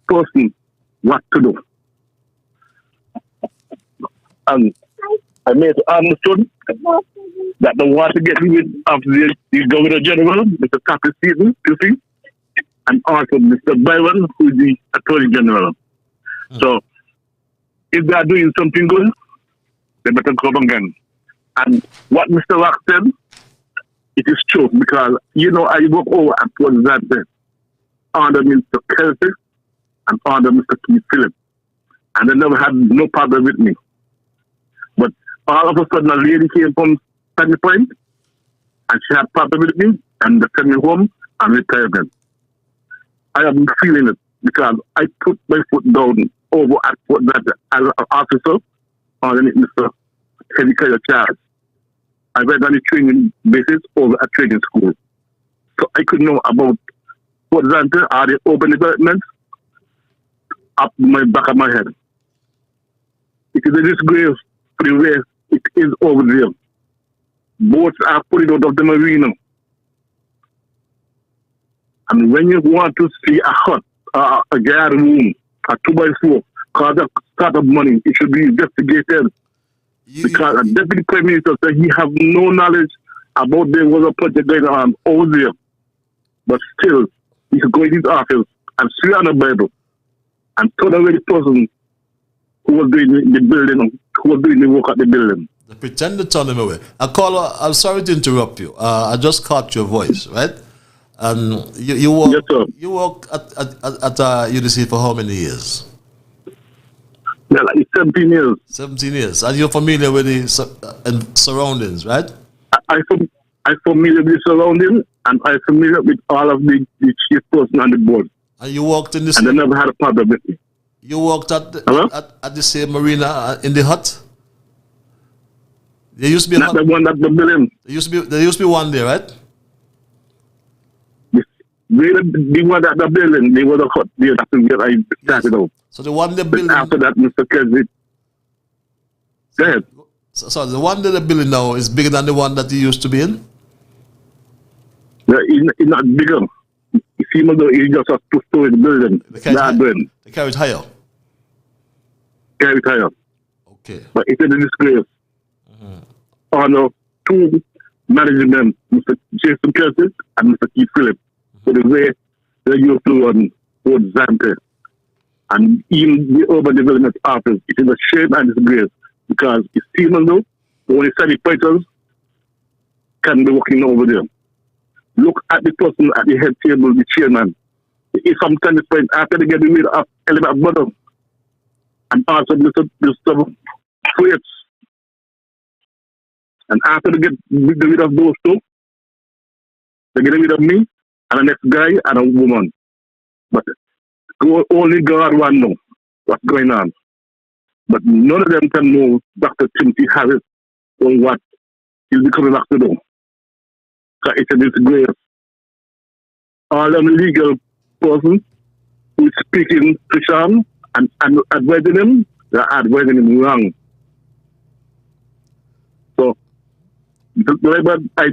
person what to do. And I made understood that they want to get rid of the Governor General, Mr. Tappy Stephen, you see, and also Mr. Byron, who is the Attorney General. So, if they are doing something good, they better come again. And what Mr. Rock said, it is true, because, you know, I work over at Port Zante under Mr. Kelsey and under Mr. Keith Phillips. And they never had no problem with me. But all of a sudden, a lady came from Sandy Point, and she had problem with me, and they sent me home and retirement. I have been feeling it, because I put my foot down over at Port Zante as an officer underneath Mr. Heavy Kaya Charles. I went on a training basis over a training school. So I could know about Port Zante or the urban development up my back of my head. It is a disgrace for the way it is over there. Boats are pulling out of the marina. And when you want to see a hut, a guard room, a 2x4, because of startup money, it should be investigated. Because a Deputy Prime Minister said he have no knowledge about there was a project going on over there, but still, he could go in his office and swear on the Bible and turn away the person who was doing the building, who was doing the work at the building. They pretend to turn him away. Caller, I'm sorry to interrupt you. I just caught your voice, right? And you work, yes, sir. You work at UDC for how many years? Yeah, like 17 years. 17 years. And you're familiar with the surroundings, right? I'm familiar with the surroundings, and I'm familiar with all of the chief person on the board. And you worked in the same... And I never had a problem with it. You worked at the same marina in the hut? There used to be not the one at the building. There used to be one there, right? The one at the building, there was a hut there. That's where I started out. So the one the building... After that, Mr. Keswick... Go ahead. So the one that the building now is bigger than the one that you used to be in? Yeah, it's not bigger. Even though it's just a two-story building. They carry it higher? Carry it higher. Okay. But it's a disgrace. On two management, Mr. Jason Keswick and Mr. Keith Phillips, for the way they used to run Fort Zante. And even the urban development office, it is a shame and disgrace because it's even though only 30 fighters can be working over there. Look at the person at the head table, the chairman. If I'm telling you, after they get rid of Element Brother and also Mr. Freights, and after they get rid of those two, they get rid of me and the next guy and a woman. But only God will know what's going on. But none of them can know Dr. Timothy Harris or what he'll be coming back to do. So it's a disgrace. All them legal persons who is speaking to Sean and advising him, they're advising him wrong. So, I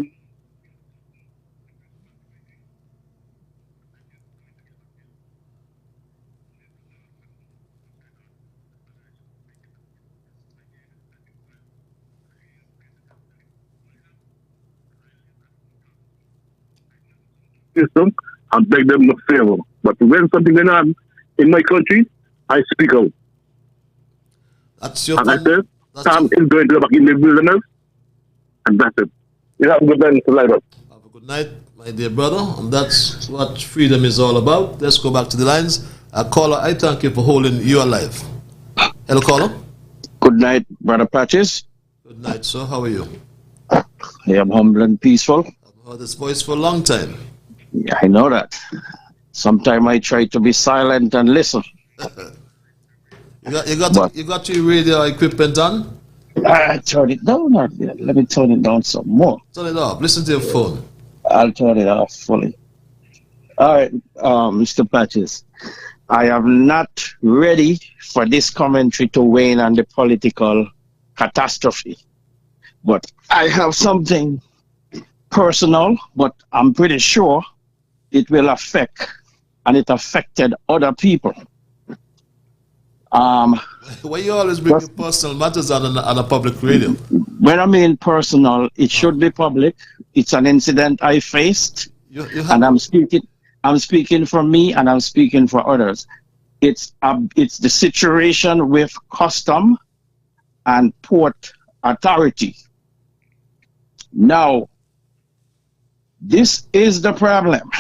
system and beg them not favor. But when something going on in my country, I speak out. That's your and I said, Sam is going to go back in the wilderness, and that's it. You have a good night, Mr. Liburd. Have a good night, my dear brother. And that's what freedom is all about. Let's go back to the lines. Caller, I thank you for holding you alive. Hello, caller. Good night, Brother Patches. Good night, sir. How are you? I am humble and peaceful. I've heard this voice for a long time. Yeah, I know that. Sometimes I try to be silent and listen. you got your radio equipment on? I turn it down. Let me turn it down some more. Turn it off. Listen to your phone. I'll turn it off fully. All right, Mr. Patches. I am not ready for this commentary to wane on the political catastrophe. But I have something personal, but I'm pretty sure it will affect, and it affected other people. Why you always bring your personal matters on a public radio? When I mean personal, it should be public. It's an incident I faced, and I'm speaking for me, and I'm speaking for others. It's the situation with custom and port authority. Now, this is the problem.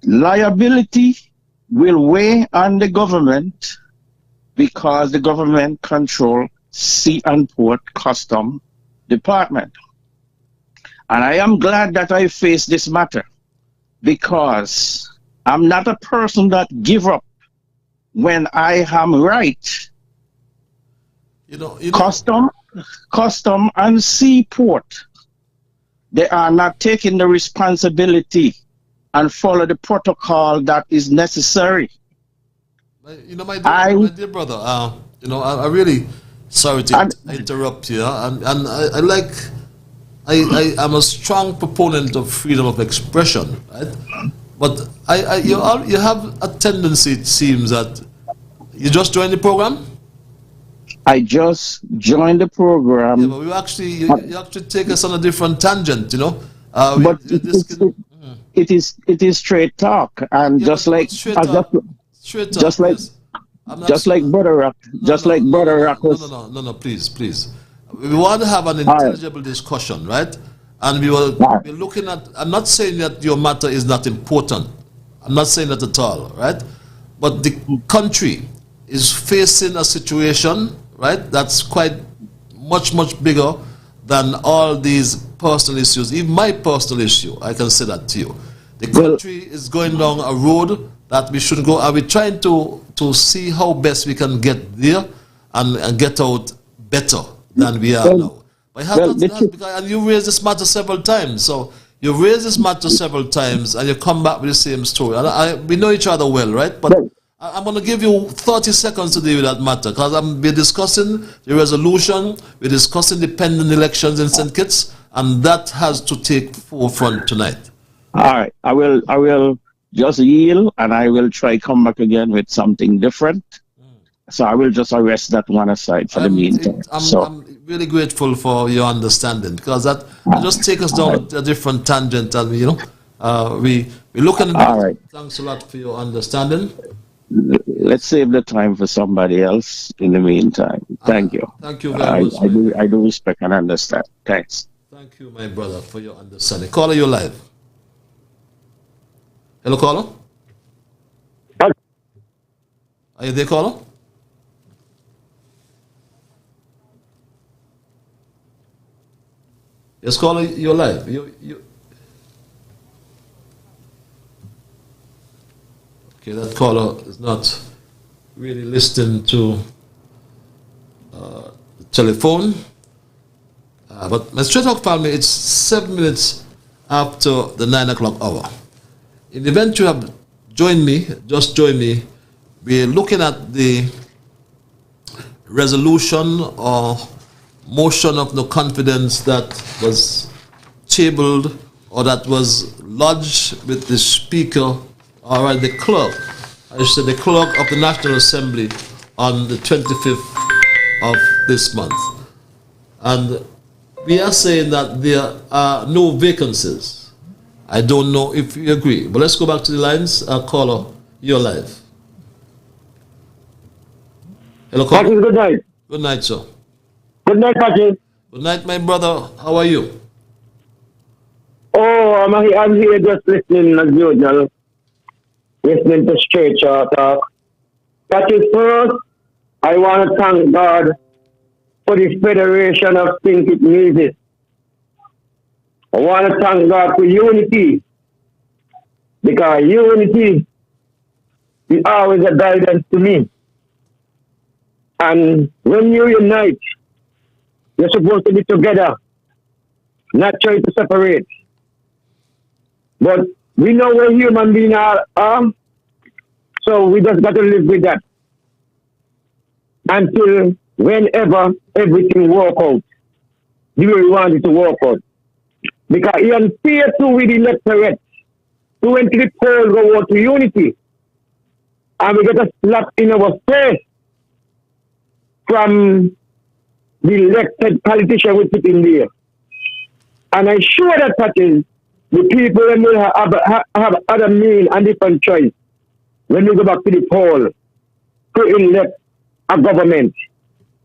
Liability will weigh on the government because the government control Sea and Port Custom Department. And I am glad that I faced this matter because I'm not a person that give up when I am right. Custom and Seaport, they are not taking the responsibility and follow the protocol that is necessary. My dear brother, I'm really sorry to interrupt you, and I'm a strong proponent of freedom of expression, right? But you have a tendency, it seems, that you just joined the program. I just joined the program. Yeah, but you actually take us on a different tangent, you know. But it is straight talk, and Yeah, just but like straight talk, straight talk, just like please. I'm not just like Brother Rock, just like Brother Rock was. no, please, please. We want to have an All right, intelligible discussion, right? And we will all right. be looking at. I'm not saying that your matter is not important. I'm not saying that at all, right? But the country is facing a situation, right? That's quite much bigger than all these personal issues. Even my personal issue, I can say that to you. The Well, country is going down a road that we should go, and we're trying to see how best we can get there and get out better than we are well, now. But it has well. not, because, and you raised this matter several times. So you raised this matter several times, and you come back with the same story. And we know each other well, right? But Well, I'm going to give you 30 seconds to deal with that matter, because we're discussing the resolution, we're discussing the pending elections in St. Kitts, and that has to take forefront tonight. all right. I will just yield, and I will try come back again with something different. So I will just arrest that one aside for the meantime. So, I'm really grateful for your understanding, because that just take us down a different tangent, and we look at all right. Thanks a lot for your understanding. Let's save the time for somebody else in the meantime. Thank you. Thank you very much. I do respect and understand. Thanks. Thank you, my brother, for your understanding. Caller, you're live. Hello, caller. Are you there, caller? Yes, caller, you're live. Okay, that caller is not really listening to the telephone. But my straight talk family, it's 7 minutes after the 9 o'clock hour. In the event you have joined me, just join me, we're looking at the resolution or motion of no confidence that was tabled or that was lodged with the speaker, or the clerk, I should say the clerk of the National Assembly on the 25th of this month. And we are saying that there are no vacancies. I don't know if you agree, but let's go back to the lines. Caller, you're live. Hello, caller. Patrick, good night. Good night, sir. Good night, Patrick. Good night, my brother. How are you? Oh, I'm here just listening as usual. Listening to straight talk. Patrick, first, I want to thank God for the Federation of St. Nevis. I want to thank God for unity, because unity is always a guidance to me. And when you unite, you're supposed to be together, not try to separate. But we know where human beings are, so we just got to live with that until whenever everything work out the way we want it to work out. Because he unfair to with the electorate to went to the poll go vote to unity, and we get a slap in our face from the elected politician we put in there. And I'm sure that is the people will have other mean and different choice when we go back to the poll to elect a government.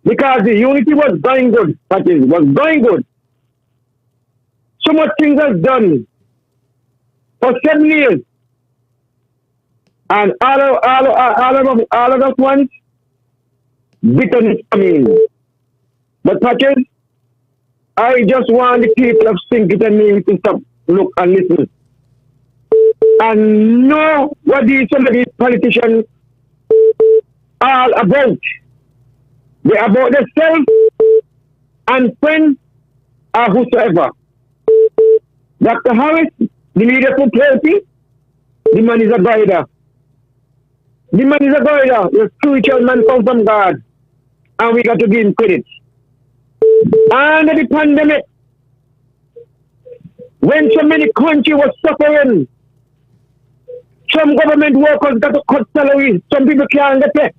Because the unity was going good, was going good. So much things are done for 7 years. And all of us want bitterness coming. But Patrick, I just want the people of St. Kitts and Nevis to stop, look and listen. And know what some of these politicians are about. They're about themselves and friends or whosoever. Dr. Harris, the leader for party, the man is a guider. The man is a guider. The spiritual man comes from God. And we got to give him credit. Under the pandemic, when so many countries were suffering, some government workers got to cut salaries. Some people can't get it.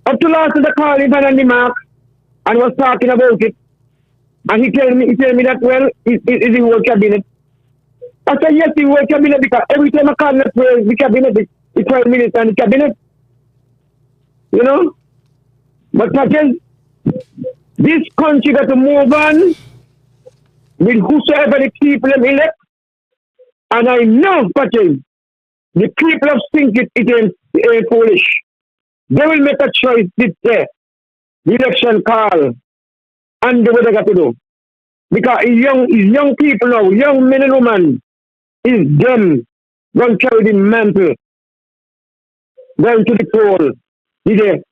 Up to last the call him on the mark and was talking about it. And he tell me that, well, is in work cabinet. I said, yes, in work cabinet, because every time I call the cabinet, the Prime Minister and the cabinet. You know? But Patches, this country got to move on with whosoever the people have elect. And I know, Patches, the people of think it ain't foolish. They will make a choice this day. The election call. And do what they got to do. Because it's young people now, young men and women, is them going to carry the mantle, going to the poll, the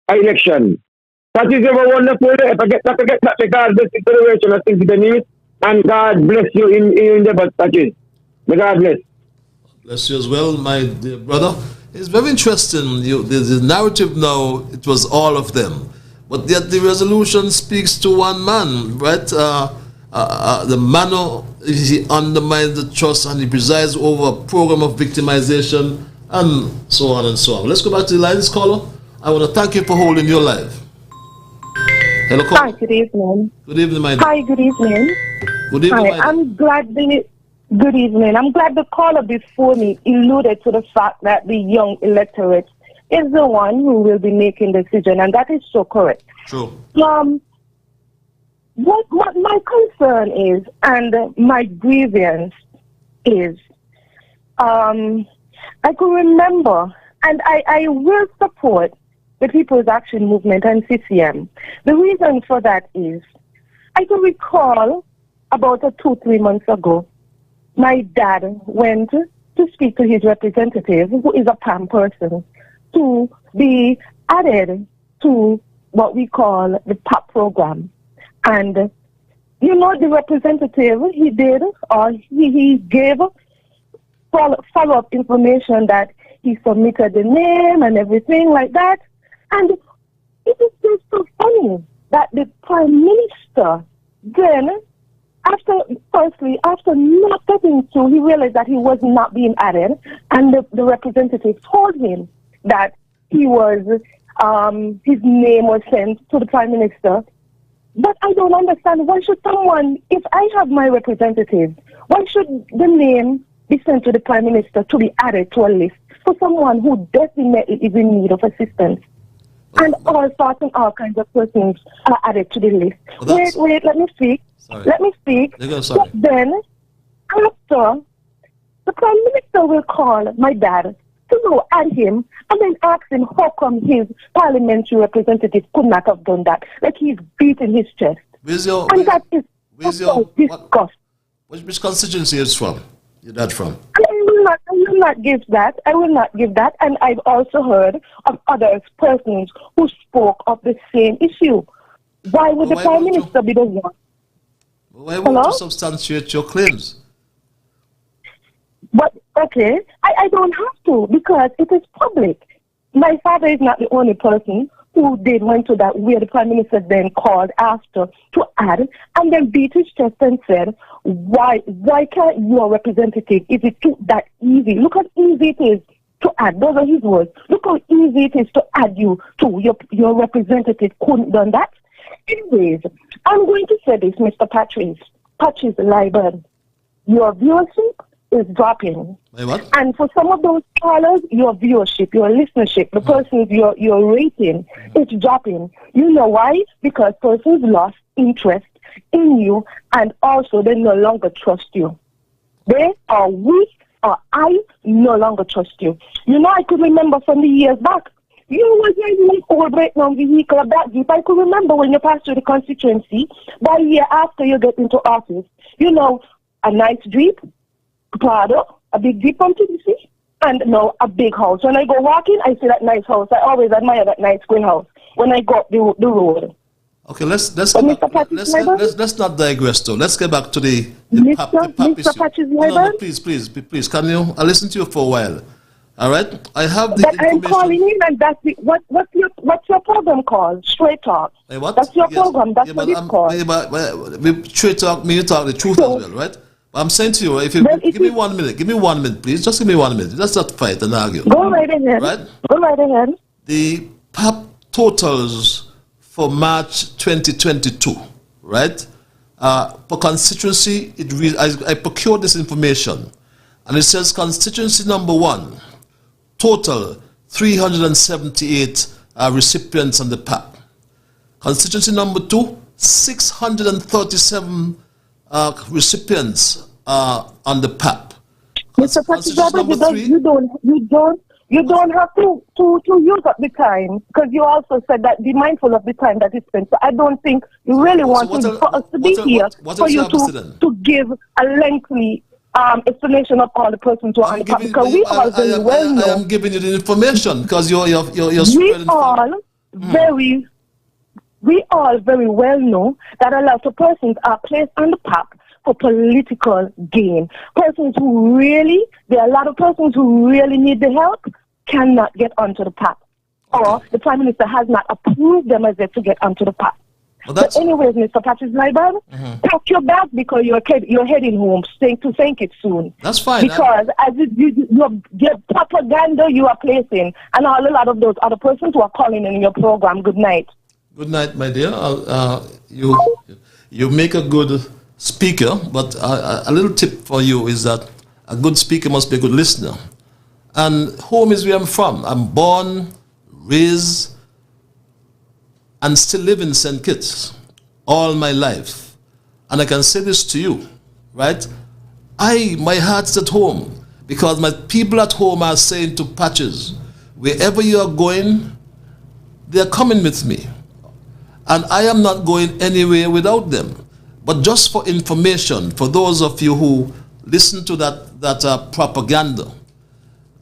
election. That is ever wonderful. If I get that, because this situation, I think they need, and God bless you in the budget. May God bless. Bless you as well, my dear brother. It's very interesting. The narrative now, it was all of them. But yet the resolution speaks to one man, right? The manner he undermines the trust and he presides over a program of victimization and so on and so on. Let's go back to the lines, caller. I want to thank you for holding your live. Hello, caller. Hi, good evening. Good evening, my dear. Hi, good evening. Good evening, Hi, I'm glad good evening. I'm glad the caller before me alluded to the fact that the young electorate is the one who will be making decision, and that is so correct. True. What my concern is, and my grievance is, I can remember, and I will support the People's Action Movement and CCM. The reason for that is, I can recall about 2-3 months ago, my dad went to speak to his representative, who is a PAM person, to be added to what we call the PAP program. And, you know, the representative, he did, or he gave follow-up information that he submitted the name and everything like that. And it is just so funny that the Prime Minister then, after not getting through, he realized that he was not being added, and the representative told him that he was, his name was sent to the Prime Minister. But I don't understand, why should someone, if I have my representative, why should the name be sent to the Prime Minister to be added to a list for someone who definitely is in need of assistance? And all sorts and all kinds of persons are added to the list. Wait, let me speak. Sorry. Let me speak. But then, after, the Prime Minister will call my dad to go at him and then ask him how come his parliamentary representative could not have done that. Like he's beating his chest. That is disgust. Which constituency is from? Your dad from? I will not give that. I will not give that. And I've also heard of other persons who spoke of the same issue. Why would the Prime Minister be the one? Why won't you substantiate your claims? But, okay, I don't have to, because it is public. My father is not the only person who went to that, where the Prime Minister then called after to add, and then beat his chest and said, why can't your representative, is it that easy? Look how easy it is to add. Those are his words. Look how easy it is to add you to your representative couldn't done that. Anyways, I'm going to say this, Mr. Patches Liburd. Your viewership is dropping. What? And for some of those callers, your viewership, your listenership, the persons your rating is dropping. You know why? Because persons lost interest in you, and also they no longer trust you. They are weak, or I no longer trust you. You know, I could remember from the years back, you was driving an old breakdown vehicle of that Jeep. I could remember when you passed through the constituency, by a year after you get into office, you know, a nice Jeep, Prado, a big Jeep from TDC, and now a big house. When I go walking, I see that nice house. I always admire that nice green house when I go up the road. Okay, let's not digress though. Let's get back to the Mr. Patches Liburd. No, please. Can you? I listened to you for a while. All right, I have the information. I'm calling in, and that's what's your program called? Straight Talk. Hey, what? That's your program. That's what it's called. Straight Talk, me you talk the truth as well, right? I'm saying to you, give me 1 minute. Give me 1 minute, please. Just give me 1 minute. Let's not fight and argue. Go right ahead. Right? Go right ahead. The PAP totals for March 2022, right? For constituency, I procured this information, and it says constituency number 1, total 378 recipients on the PAP. Constituency number 2, 637 recipients on the PAP. Mr. You don't have to use up the time, because you also said that be mindful of the time that is spent. So I don't think you really want for us to be here for you to give a lengthy explanation of all the persons who are on the PAP, because we all very well know. I am giving you the information because you're we all very well know that a lot of persons are placed on the PAP for political gain. There are a lot of persons who really need the help cannot get onto the PAP. Or the Prime Minister has not approved them as yet to get onto the PAP. But anyways, Mr. Patrick Liburd, pack your bag because you're heading home to St. Kitts soon. That's fine. Because your propaganda you are placing, and a lot of those other persons who are calling in your program, good night. Good night, my dear. You make a good speaker, but a little tip for you is that a good speaker must be a good listener. And home is where I'm from. I'm born, raised, and still live in St. Kitts all my life. And I can say this to you, right? My heart's at home because my people at home are saying to Patches, wherever you are going, they are coming with me. And I am not going anywhere without them. But just for information, for those of you who listen to that propaganda,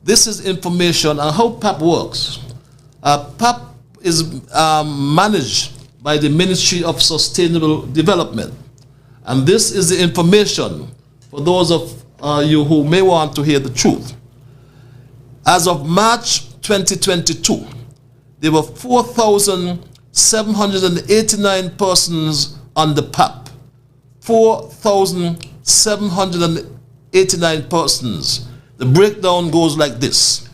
this is information on how PAP works. PAP is managed by the Ministry of Sustainable Development. And this is the information for those of you who may want to hear the truth. As of March 2022, there were 4,789 persons on the PAP. 4,789 persons. The breakdown goes like this.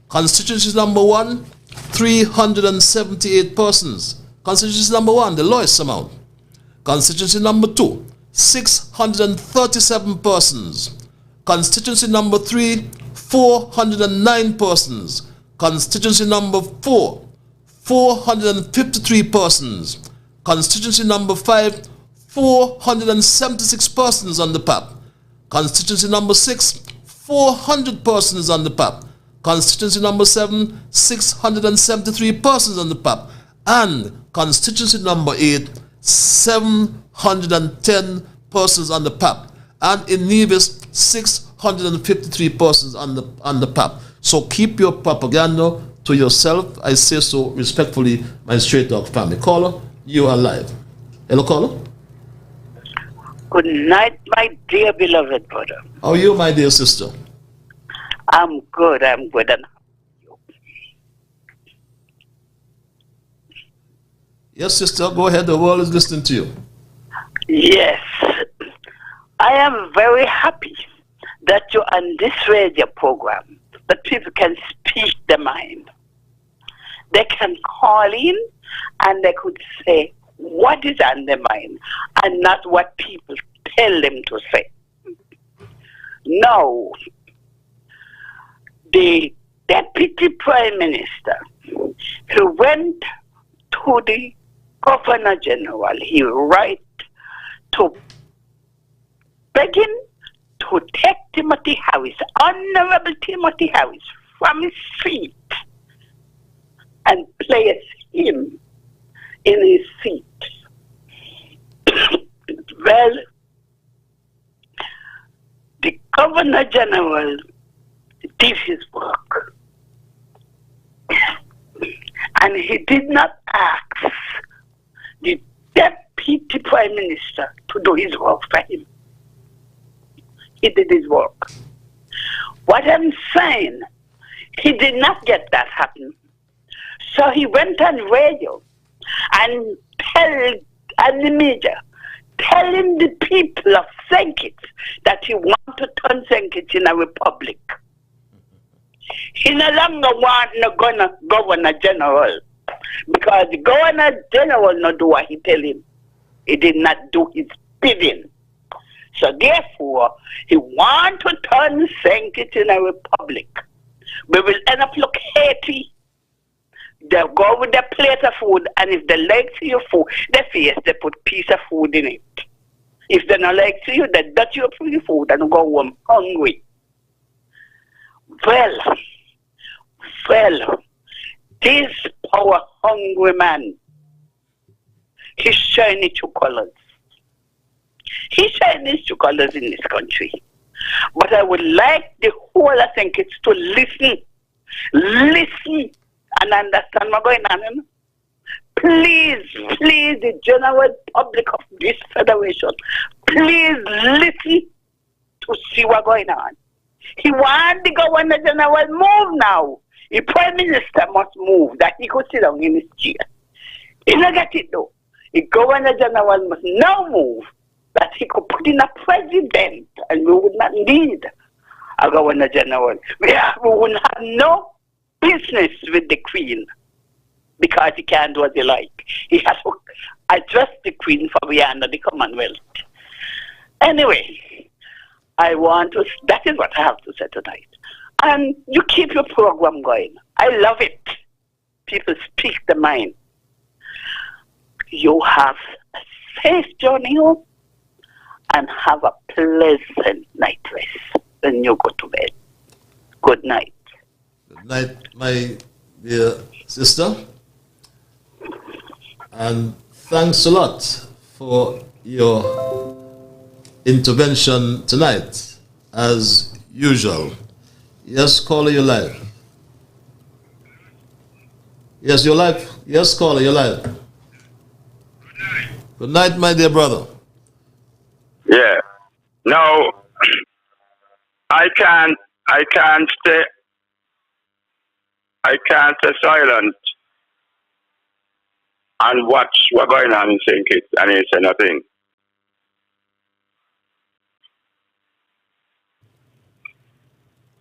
Constituency number 1, 378 persons. Constituency number 1, the lowest amount. Constituency number 2, 637 persons. Constituency number 3, 409 persons. Constituency number 4, 453 persons. Constituency number 5, 476 persons on the PAP. Constituency number 6, 400 persons on the PAP. Constituency number 7, 673 persons on the PAP. And constituency number 8, 710 persons on the PAP. And in Nevis, 653 persons on the PAP. So keep your propaganda to yourself. I say so respectfully, my Straight Dog family. Caller, you are live. Hello, caller. Good night, my dear beloved brother. How are you, my dear sister? I'm good. And yes, sister, go ahead. The world is listening to you. Yes. I am very happy that you're on this radio program, that people can speak their mind. They can call in and they could say what is on their mind and not what people tell them to say. Now, the Deputy Prime Minister, he went to the Governor General, he wrote to beg him to take Timothy Harris, Honorable Timothy Harris, from his seat and place him in his seat. Well, the Governor General did his work. And he did not ask the Deputy Prime Minister to do his work for him. He did his work. What I'm saying, he did not get that happen. So he went on radio and the media, telling the people of St. Kitts that he wanted to turn St. Kitts in a republic. He no longer want no Governor General Because the Governor General not do what he tell him. He did not do his bidding. So therefore, he want to turn St. Kitts in a republic. We will end up look Haiti. They go with their plate of food, and if they like to your food, they face they put piece of food in it. If they don't like to you, they dutch you for your food and go home hungry. Well, this power hungry man, he's showing his true colors. He's showing his true colors in this country. But I would like the whole of St. Kitts to listen and understand what's going on. Please, the general public of this federation, please listen to see what's going on. He wants the Governor General move now. The Prime Minister must move, that he could sit down in his chair. He don't get it though. The Governor General must now move, that he could put in a president, and we would not need a Governor General. We would have no business with the Queen, because he can't do as he like. He has to address the Queen for we under the Commonwealth. Anyway, that is what I have to say tonight. And you keep your program going. I love it. People speak the mind. You have a safe journey home and have a pleasant night rest when you go to bed. Good night. Good night, my dear sister. And thanks a lot for your intervention tonight, as usual. Yes, caller, you're live. Yes, you're live. Yes, caller, you're live. Good night, my dear brother. Yeah. No, I can't stay silent and watch what's going on in St. Kitts and say nothing.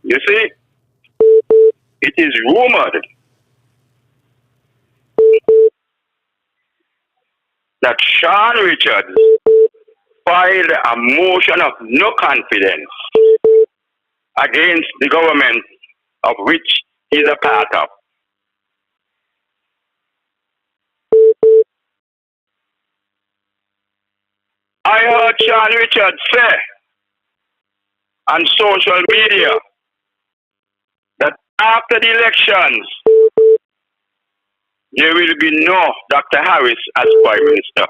You see, it is rumored that Sean Richards filed a motion of no confidence against the government of which he is a part of. I heard Sean Richards say on social media that after the elections, there will be no Dr. Harris as Prime Minister.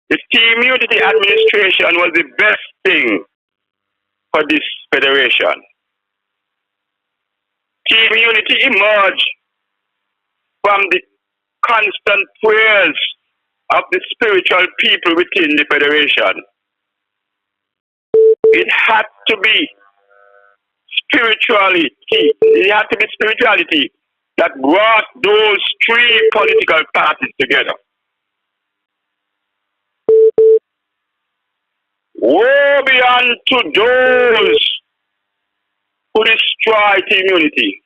The Team Unity administration was the best thing for this federation. Team Unity emerged from the constant prayers of the spiritual people within the federation. It had to be spirituality. It had to be spirituality that brought those three political parties together. Woe be unto those who destroy Team Unity.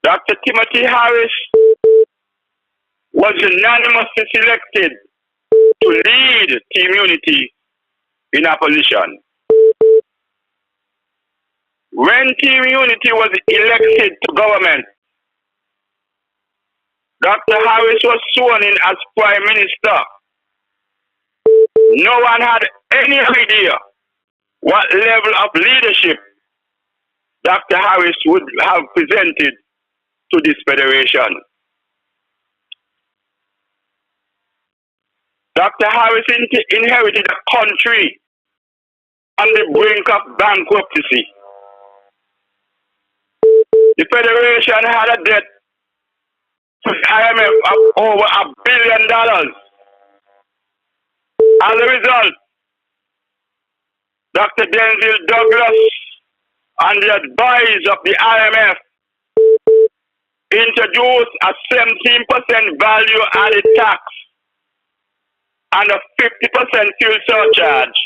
Dr. Timothy Harris was unanimously selected to lead Team Unity in opposition. When Team Unity was elected to government, Dr. Harris was sworn in as Prime Minister. No one had any idea what level of leadership Dr. Harris would have presented to this federation. Dr. Harris inherited a country on the brink of bankruptcy. The federation had a debt to the IMF of over $1 billion. As a result, Dr. Denzel Douglas and the advice of the IMF introduced a 17% value added tax and a 50% fuel surcharge.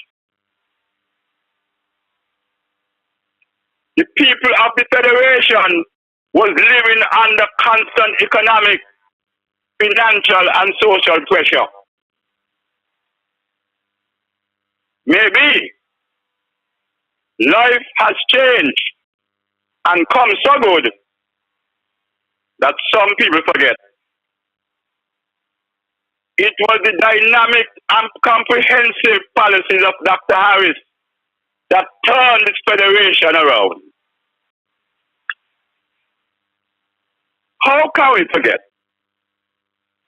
the people of the Federation was living under constant economic, financial, and social pressure. Maybe life has changed and come so good that some people forget. It was the dynamic and comprehensive policies of Dr. Harris that turned this federation around. How can we forget?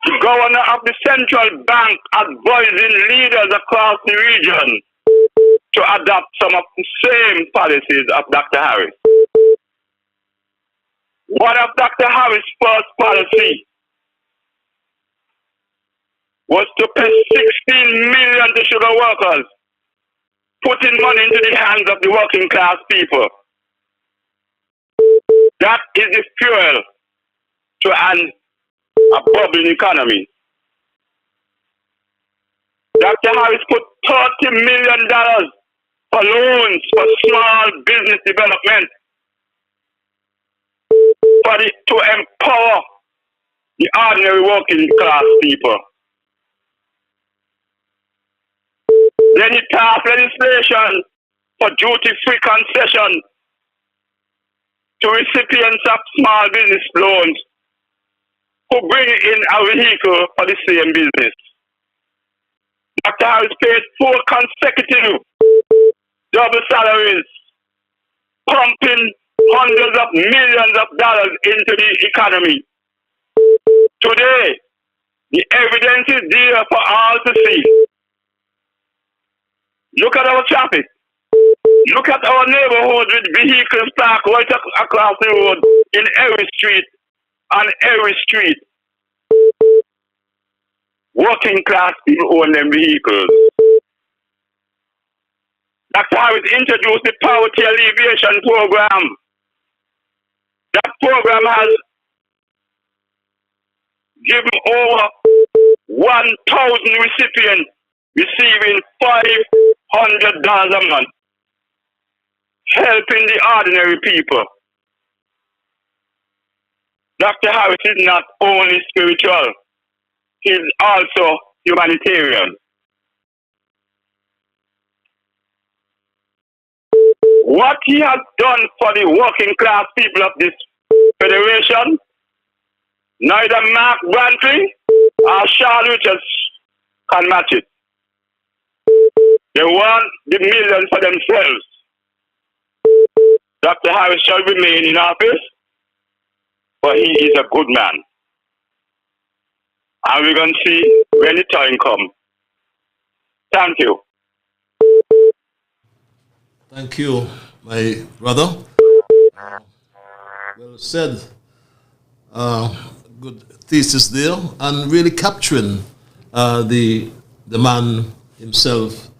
The governor of the central bank advising leaders across the region to adopt some of the same policies of Dr. Harris. One of Dr. Harris' first policy was to pay $16 million to sugar workers, putting money into the hands of the working class people. That is the fuel to a bubbling economy. Dr. Harris put $30 million for loans for small business development to empower the ordinary working class people. Then he passed legislation for duty-free concession to recipients of small business loans who bring in a vehicle for the same business. Dr. Harris paid 4 consecutive double salaries, pumping hundreds of millions of dollars into the economy. Today, the evidence is there for all to see. Look at our traffic. Look at our neighborhoods with vehicles parked right across the road in every street, on every street. Working class people own them vehicles. Dr. Harris introduced the Poverty Alleviation Program. That program has given over 1,000 recipients receiving $500 a month, helping the ordinary people. Dr. Harris is not only spiritual, he is also humanitarian. What he has done for the working class people of this federation, neither Mark Brantley or Sean Richards can match it. They want the millions for themselves. Dr. Harris shall remain in office, but he is a good man. And we're going to see when the time comes. Thank you. Thank you, my brother. Well said. Good thesis there, and really capturing the man himself,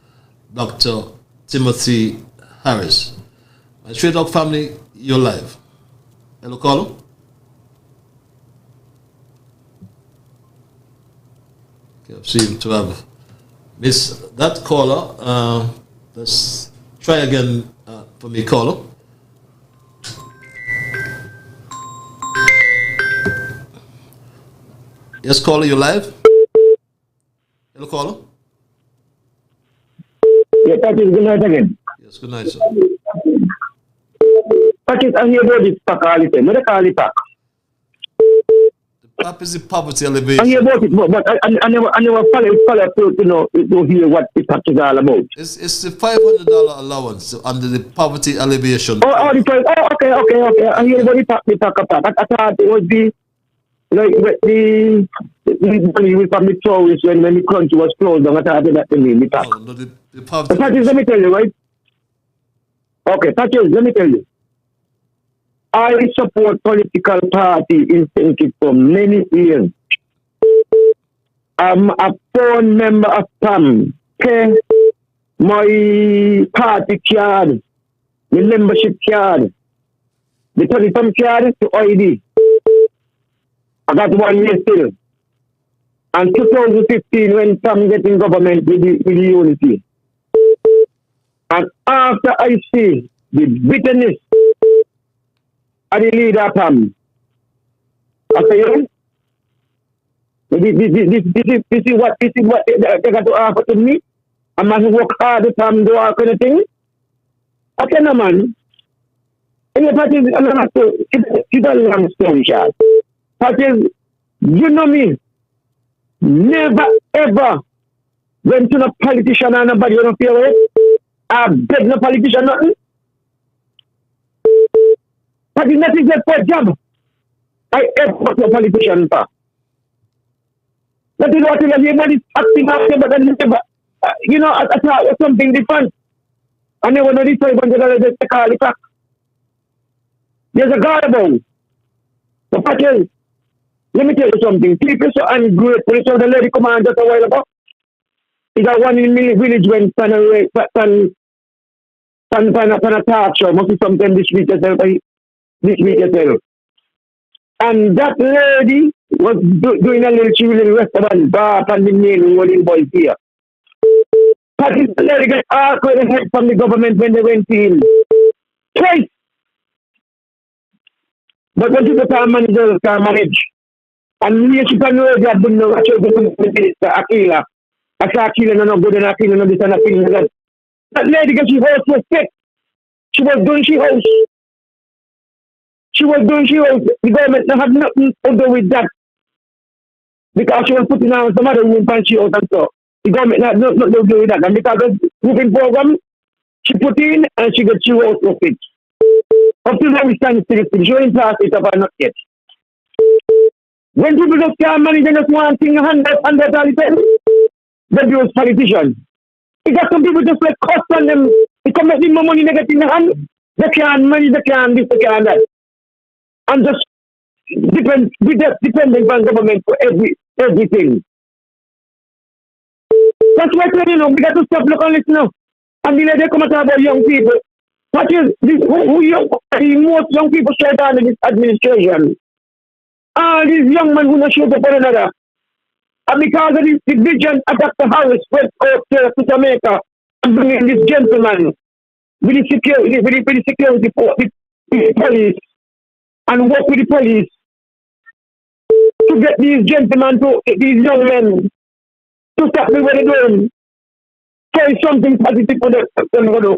Dr. Timothy Harris. My Straight Talk family, you're live. Hello, caller. Okay, I seem to have missed that caller. Let's try again for me, caller. Yes, caller, you're live. Hello, caller. Yeah, Patrick, good night again. Yes, good night, sir. Patrick, I hear about this pack all the time. What do they call it pack? The PAP is the poverty elevation. I hear about it, but I never follow to hear what the pack is all about. It's the $500 allowance under the poverty elevation. Okay. I hear about the pack. I thought it was the money from the tourists when the country was closed down. I thought that the name, the pack. No, the poverty. Patrick, let me tell you, right? Okay, Patrick, let me tell you. I support political party incentive for many years. I'm a phone member of PAM. Okay? My party card, my membership card, the telephone card to ID. I got 1 year still. And 2015 when PAM get in government with the unity. And after I see the bitterness the leader Pam. I say, this is what they got to offer to me. I must work hard to Pam do all kind of things. I say, no man. And the fact is, it's a long story short. Fact is, you know me, never ever went to no politician or nobody you don't feel with. I beg no politician nothing. But it's not just for a job. I ever got no politician for. That is what everybody is acting after, but then never, I thought it was something different. I never know this way when they call it back. There's a God about. The fact is, let me tell you something. People so ungrateful. So the lady come on just a while ago. It's a one in village when stand a talk show. Must be something this week as well. And that lady was doing a little restaurant bar and the name rolling boys here. But this lady got awkward and help from the government when they went in. Twice. But when people can't manage, they can't manage. And we should know that they know what you're going to do. Akila. I said Akila no good and Akila no this and Akila no that. That lady got she house was sick. She was doing she house. The government had nothing to do with that. Because she was putting on some other room and she house and so. The government had nothing to do with that. And because of the moving program, she put in and she got she house was sick. Up to now we stand still, she ain't passed it up or not yet. When people just can't manage and just want thing 100 all the time, then those politicians. It got some people just like cost on them. They come make more money they get in the hand. They can't manage, they can't this, they can't that. And just depending on government for everything. That's why we got to stop looking at this now. And then they come and talk about young people. What is this? The most young people straight down in this administration. All these young men who not show up for another. And because of this division of Dr. Harris went out to Jamaica and bring in this gentleman with the security force, the police, and work with the police to get these gentlemen, these young men, to stop me what they're doing. Say something positive for them to do.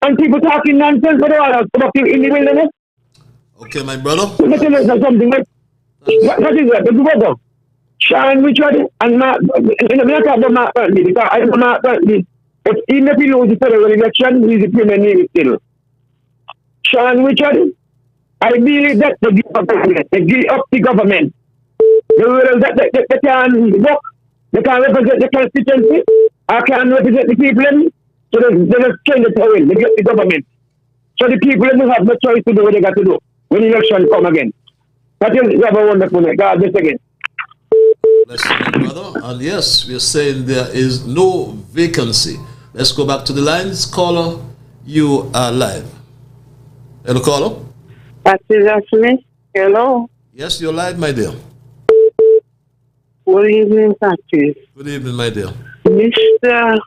And people talking nonsense for the others in the wilderness. Okay, my brother. Let me tell you something. What is that? The brother. Sean Richard and Mark. I'm not talking about Mark Bradley because I know Mark Bradley. But even if he loses the federal election, he's the Premier Navy still. Sean Richard, I believe that the government, they give up the government. They can work, they can represent the constituency, I can represent the people. So they just change the power, they get the government. So the people will have no choice to do what they got to do when the election come again. That is have a wonderful night. God bless again. Bless you, brother. And yes, we're saying there is no vacancy. Let's go back to the lines. Caller, you are live. Hello, caller. That's me. Hello. Yes, you're live, my dear. Good evening, Patrick. Good evening, my dear. Mr.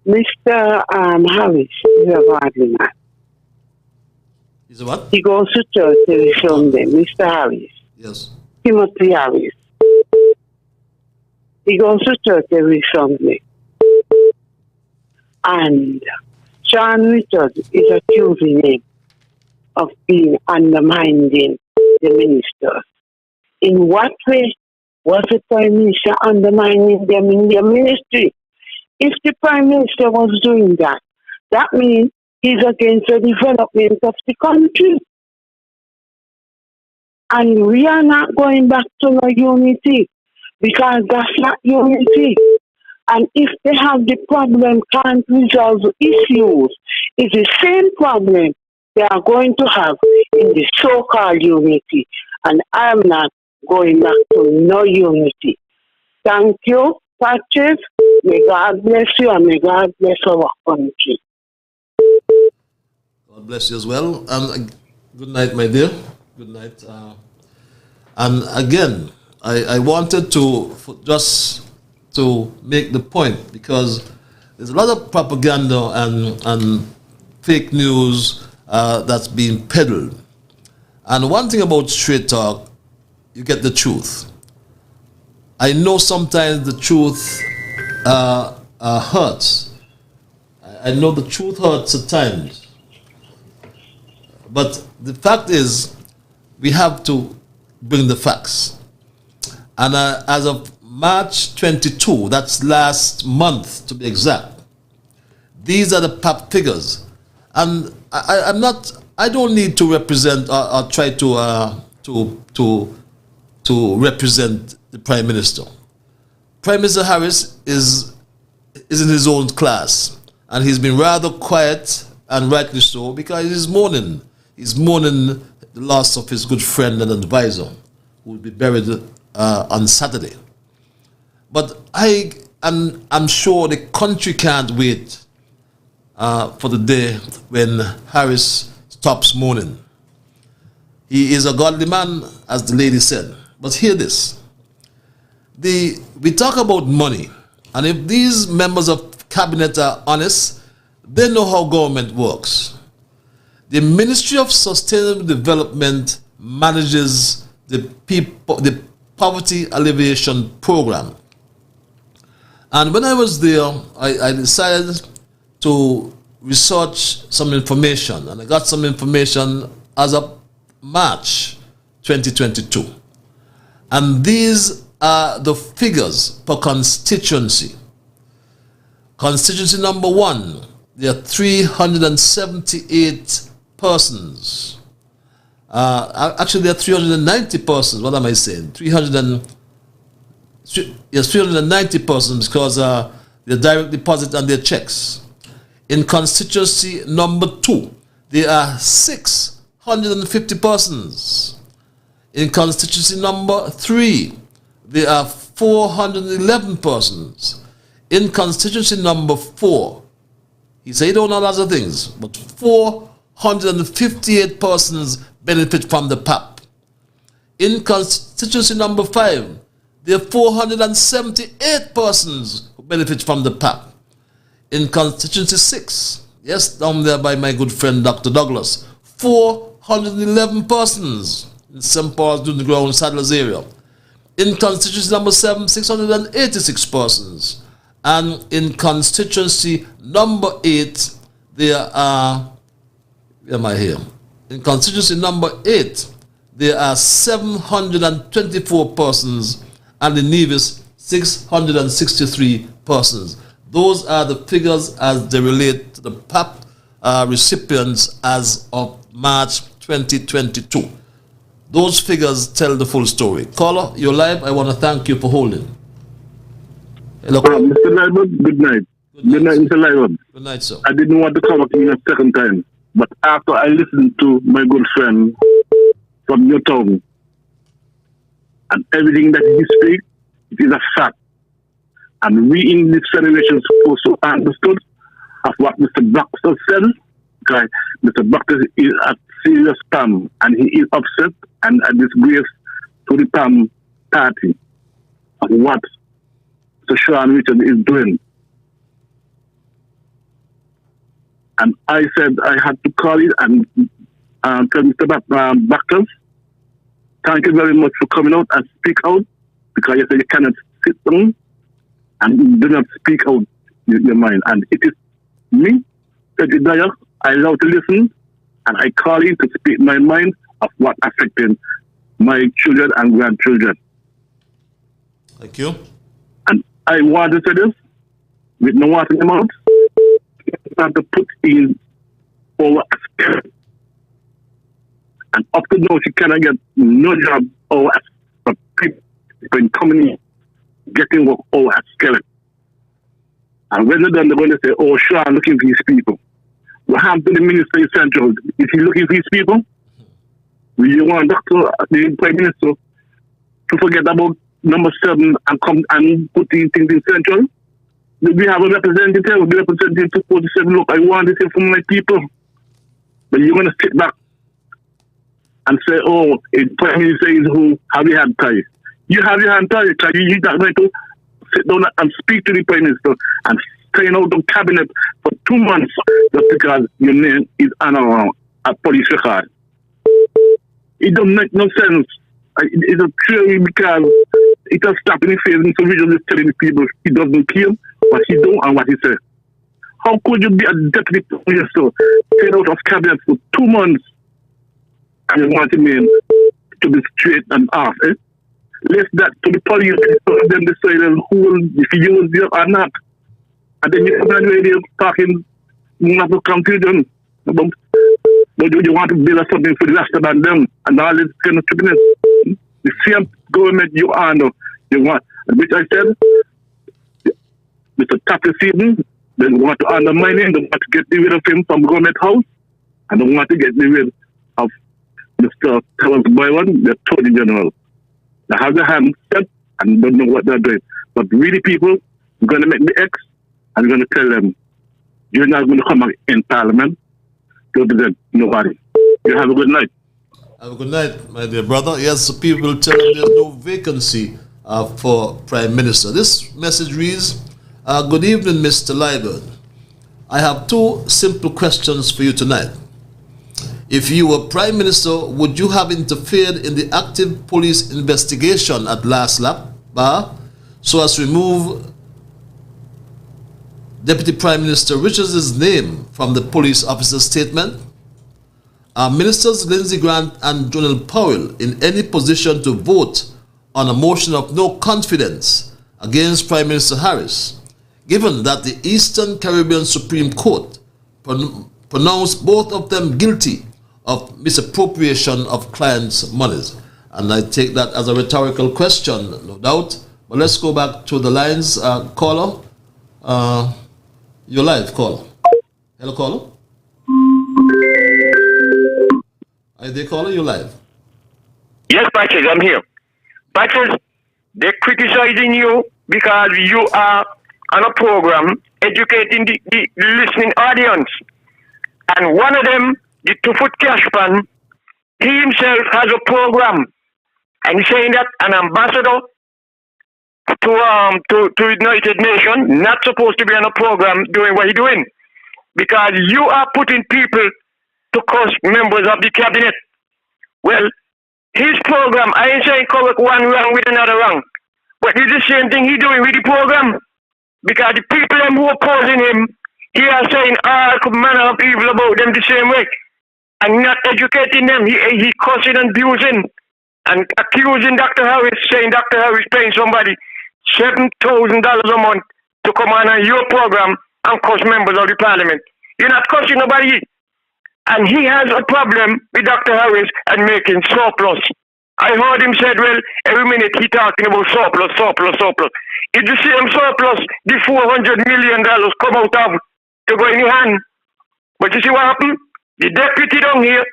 Harris is a godly man. He's a what? He goes to church every Sunday. Mr. Harris. Yes. Timothy Harris. He goes to church every Sunday. And Sean Richard is accusing him of being undermining the ministers. In what way was the Prime Minister undermining them in their ministry? If the Prime Minister was doing that, that means he's against the development of the country. And we are not going back to no unity because that's not unity. And if they have the problem, can't resolve issues, it's the same problem they are going to have in the so-called unity. And I'm not going back to no unity. Thank you, Patrick. May God bless you and may God bless our country. God bless you as well. Good night, my dear. Good night. And again, I wanted to just to make the point because there's a lot of propaganda and fake news that's being peddled. And one thing about straight talk, you get the truth. I know sometimes the truth hurts. I know the truth hurts at times. But the fact is, we have to bring the facts. And as of March 22, that's last month to be exact, these are the PAP figures. And I don't need to represent or try to represent the Prime Minister. Prime Minister Harris is in his own class, and he's been rather quiet, and rightly so, because he's mourning. He's mourning the loss of his good friend and advisor, who will be buried on Saturday. But I'm sure the country can't wait for the day when Harris stops mourning. He is a godly man, as the lady said. But hear this. We talk about money, and if these members of cabinet are honest, they know how government works. The Ministry of Sustainable Development manages the Poverty Alleviation Program. And when I was there, I decided to research some information, and I got some information as of March 2022. And these are the figures per constituency. Constituency number 1, there are 378 persons. Actually, there are 390 persons. What am I saying? 390 persons, because they're direct deposit and their checks. In constituency number 2, there are 650 persons. In constituency number 3, there are 411 persons. In constituency number 4, he said he don't know lots of things, but 458 persons benefit from the PAP. In constituency number 5, there are 478 persons who benefit from the PAP. In constituency 6, yes, down there by my good friend Dr. Douglas, 411 persons in St. Paul's, Doon Ground, Sadler's area. In constituency number 7, 686 persons. And in constituency number 8, there are, where am I here? In constituency number 8, there are 724 persons, and in Nevis, 663 persons. Those are the figures as they relate to the PAP recipients as of March 2022. Those figures tell the full story. Caller, you're live. I want to thank you for holding. Hello. Mr. Liburd, good night. Good night, Mr. Liburd. Good night, sir. I didn't want to come up to you a second time, but after I listened to my good friend from your town and everything that he speaks, it is a fact. And we in this federation supposed to understood of what Mr. Baxter said, because Mr. Baxter is a serious PAM, and he is upset and a disgrace to the PAM party of what Mr. Sean Richard is doing. And I said I had to call it and tell Mr. Baxter, thank you very much for coming out and speak out, because you said you cannot sit down and do not speak out your mind. And it is me, Teddy Dyer. I love to listen, and I call in to speak my mind of what affected my children and grandchildren. Thank you. And I want to say this, with no water in the mouth, you have to put in our spirit. And up to now, she cannot get no job or people been coming in, getting work over at skeleton. And when they're done, they're going to say, oh, sure, I'm looking for these people. What happened to the Minister of Central? Is he looking for these people? Will you want the Prime Minister to forget about number 7 and come and put these things in Central? We have a representative, the representative to 47, look, I want this here from my people. But you're going to sit back and say, oh, the Prime Minister is who have your hand tied. You have your hand tied, because you're not going to sit down and speak to the Prime Minister and staying out of cabinet for 2 months just because your name is on a police record. It don't make no sense. It's a theory because it has stopped in the face and so we just telling the people he doesn't care what he do and what he says. How could you be a deputy police stayed out of cabinet for 2 months and you want him to be straight and off, eh? Left that to the police and then decide who if he use it or not. And then you come on radio talking not to confusion. But you want to build something for the rest of them and all this kind of stupidness. The same government you honor, you want, which I said, Mr. Tappy Seaton, they want to undermine him, they want to get rid of him from government house, and they want to get rid of Mr. Thomas Boylan, the Attorney General. They have their hands set and don't know what they're doing. But really, people, we're going to make the X and we're going to tell them, you're not going to come out in Parliament to represent nobody. You have a good night. Have a good night, my dear brother. Yes, people tell him there's no vacancy for Prime Minister. This message reads, good evening, Mr. Liburd. I have 2 simple questions for you tonight. If you were Prime Minister, would you have interfered in the active police investigation at last lap so as to remove Deputy Prime Minister Richards' name from the police officer's statement? Are Ministers Lindsey Grant and Jonel Powell in any position to vote on a motion of no confidence against Prime Minister Harris, given that the Eastern Caribbean Supreme Court pronounced both of them guilty of misappropriation of clients' monies? And I take that as a rhetorical question, no doubt. But let's go back to the lines. Caller, you're live, caller. Hello, caller. Are they caller? You're live. Yes, Patrick, I'm here. Patrick, they're criticizing you because you are on a program educating the listening audience. And one of them, the 2-foot cashpan, he himself has a program. And he's saying that an ambassador to United Nations not supposed to be on a program doing what he's doing. Because you are putting people to cost members of the cabinet. Well, his program, I ain't saying correct one wrong with another wrong. But it's the same thing he's doing with the program. Because the people who are opposing him, he is saying all manner of evil about them the same way. And not educating them. He cursing and abusing and accusing Dr. Harris, saying Dr. Harris paying somebody $7,000 a month to come on your program and curse members of the parliament. You're not cursing nobody. And he has a problem with Dr. Harris and making surplus. I heard him said, well, every minute he talking about surplus. It's the same surplus the $400 million come out of to go in your hand. But you see what happened? The deputy down here,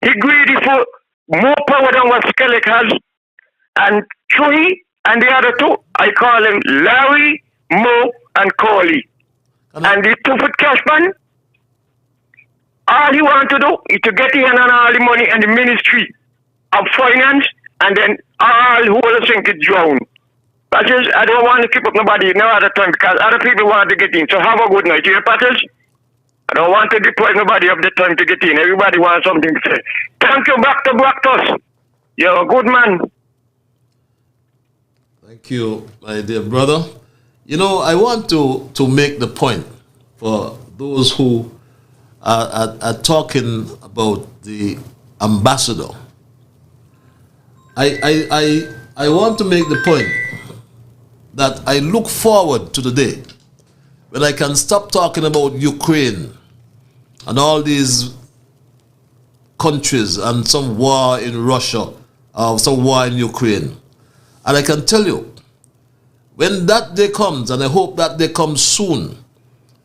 he greedy for more power than what Skellig has. And Chuy and the other 2, I call them Larry, Mo, and Corley. And the 2-foot cashman, all he want to do is to get in on all the money and the Ministry of Finance, and then all who will think it drown. Patches, I don't want to keep up nobody no other time because other people want to get in. So have a good night. You hear, Patches? I don't want to deprive nobody of the time to get in. Everybody wants something to say. Thank you, Dr. Bractos. You're a good man. Thank you, my dear brother. You know, I want to make the point for those who are talking about the ambassador. I want to make the point that I look forward to the day when I can stop talking about Ukraine and all these countries and some war in Russia or some war in Ukraine. And I can tell you, when that day comes, and I hope that day comes soon,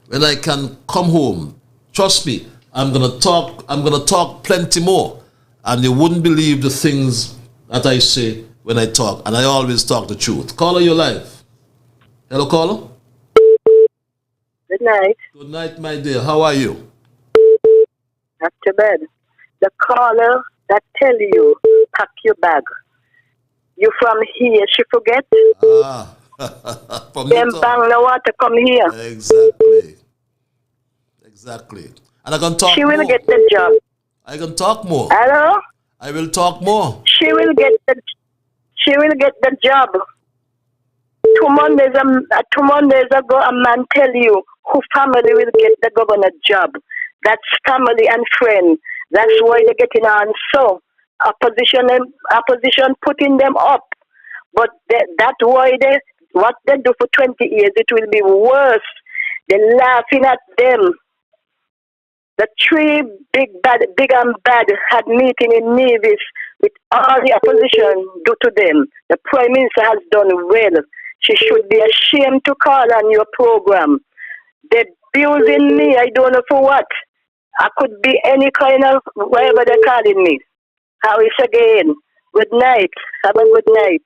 when I can come home, trust me, I'm gonna talk plenty more, and you wouldn't believe the things that I say when I talk, and I always talk the truth. Caller, you're live. Hello, caller. Good night. Good night, my dear. How are you? Not too bad. The caller that tell you, pack your bag. You from here, she forget? From them bang no want to come here. Exactly. And I can talk she more. will get the job. I can talk more. Hello? I will talk more. She will get the job. 2 Mondays ago, a man tell you who family will get the governor job. That's family and friend. That's why they're getting on. So opposition putting them up. But that's why what they do for 20 years, it will be worse. They're laughing at them. The three big and bad had meeting in Nevis with all the opposition due to them. The Prime Minister has done well. She should be ashamed to call on your program. They're abusing me. I don't know for what. I could be any kind of whatever they're calling me. How is again? Good night. Have a good night.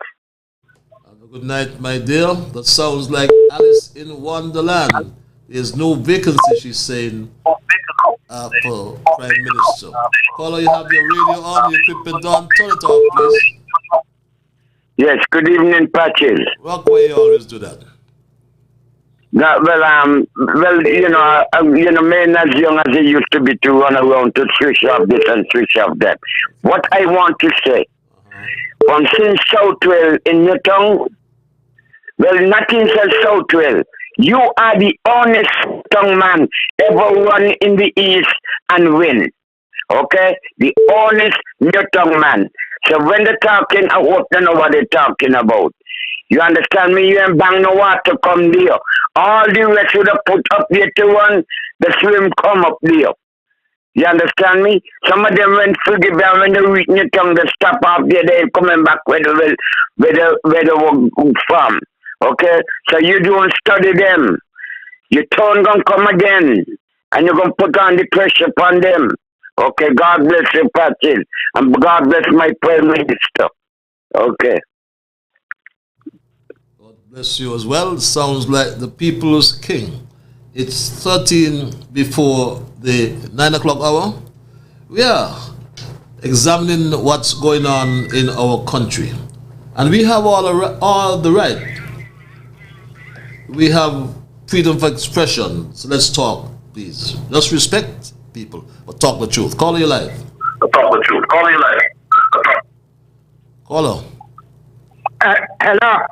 Have a good night, my dear. That sounds like Alice in Wonderland. There's no vacancy, she's saying, for Prime Minister. Caller, you have your radio on, your equipment on. Turn it off, please. Yes, good evening, Patches. Rock way you always do that. Men as young as they used to be to run around to switch off this and switch off that. What I want to say, from since Southwell in Newtown, nothing says Southwell. You are the honest young man ever run in the East and win. Okay? The honest Newtown man. So when they're talking, I hope they know what they're talking about. You understand me? You ain't bang no water come there. All the rest would have put up there to run, the swim come up there. You understand me? Some of them went friggy down when they reach Newtown, they stop off there, they're coming back where they were from. Okay? So you don't study them. Your turn gonna come again. And you're gonna put on the pressure upon them. Okay, God bless you, Patrick. And God bless my Prime Minister. Okay. God bless you as well. Sounds like the people's king. It's 13 before the 9 o'clock hour. We are examining what's going on in our country. And we have all the right. We have freedom of expression. So let's talk, please. Just respect people, but talk the truth. Call your life. Talk the truth. Call your life. Caller. Hello.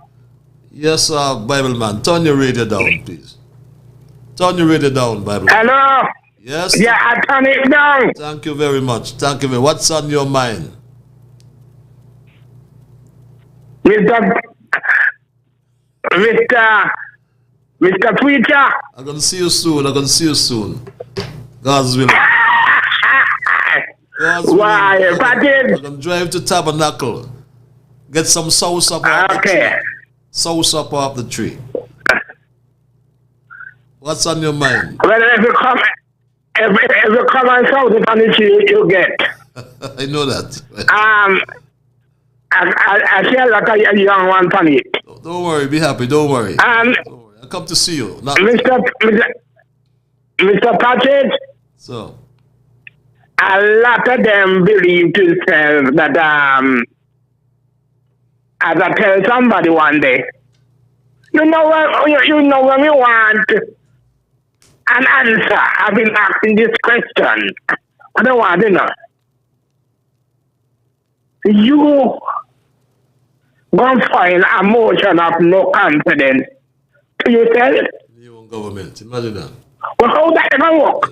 Yes, Bible man. Turn your radio down, please. Turn your radio down, Bible man. Hello. Yes. Yeah, I turn it down. Thank you very much. Thank you very much. What's on your mind? Mr. Preacher. I'm going to see you soon. God's willing. Why, Patrick? I'm going to drive to Tabernacle. Get some sauce up off the tree. Sauce up off the tree. What's on your mind? Well, if you come and sauce it on the tree, you get. I know that. I see a lot of young ones on it. Don't worry, be happy, don't worry. Don't worry. I'll come to see you. Mr. Patrick? So? A lot of them believe themselves that, as I tell somebody one day, you know when we want an answer, I've been asking this question. I don't want to know. You gonna find a motion of no confidence to yourself? New government, imagine that. Well, how that ever work?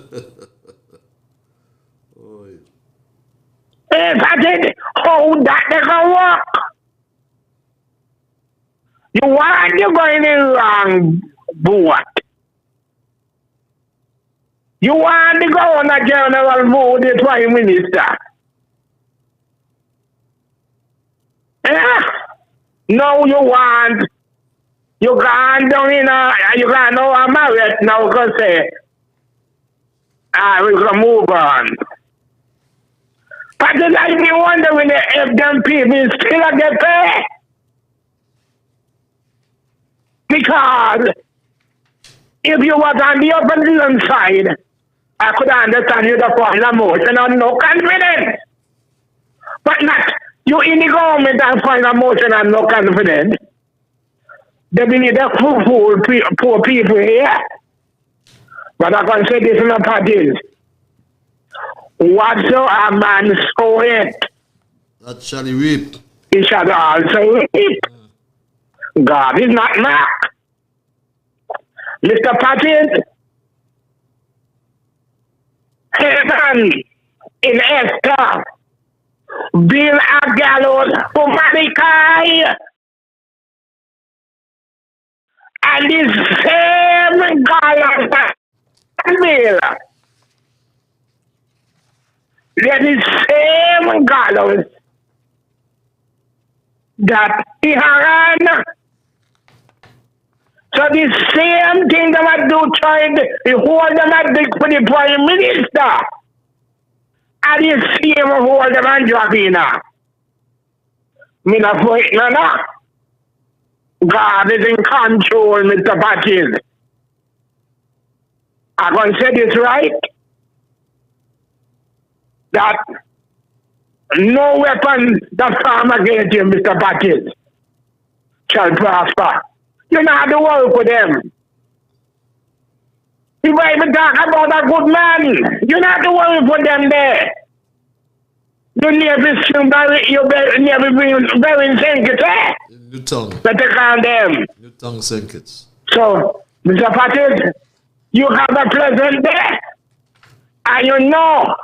If I did, how that ever work? You're going in wrong, what? You want to go on a general vote, the Prime Minister? Yeah. No, you can't down in you can't know I'm married now because say, we're going to move on. But I be wondering if them people still get paid. Because if you was on the opposition side, I could understand you the point of motion on no confidence. But not you in the government and find a motion and no confidence. They need a fool poor people here. But I can say this in a parties. whatso a man soweth, that shall he reap. He shall also reap. God is not mocked. Mr. Patrick, heaven in Esther build a gallows for Mordecai, and the same gallows build. The same gallows that he had. So the same thing that I do tried to hold them at for the Prime Minister. And the same hold them and drop in. Me not fight no. God is in control, Mr. Patches. I'm going to say this right. That no weapon that form against you, Mr. Patches, shall prosper. You don't have to worry for them. If I even talk about a good man, you don't have to worry for them there. You never assume that you never bring very senkits, eh? New tongue. Let us call them. New tongue senkits. So, Mr. Patrick, you have a pleasant day. And you know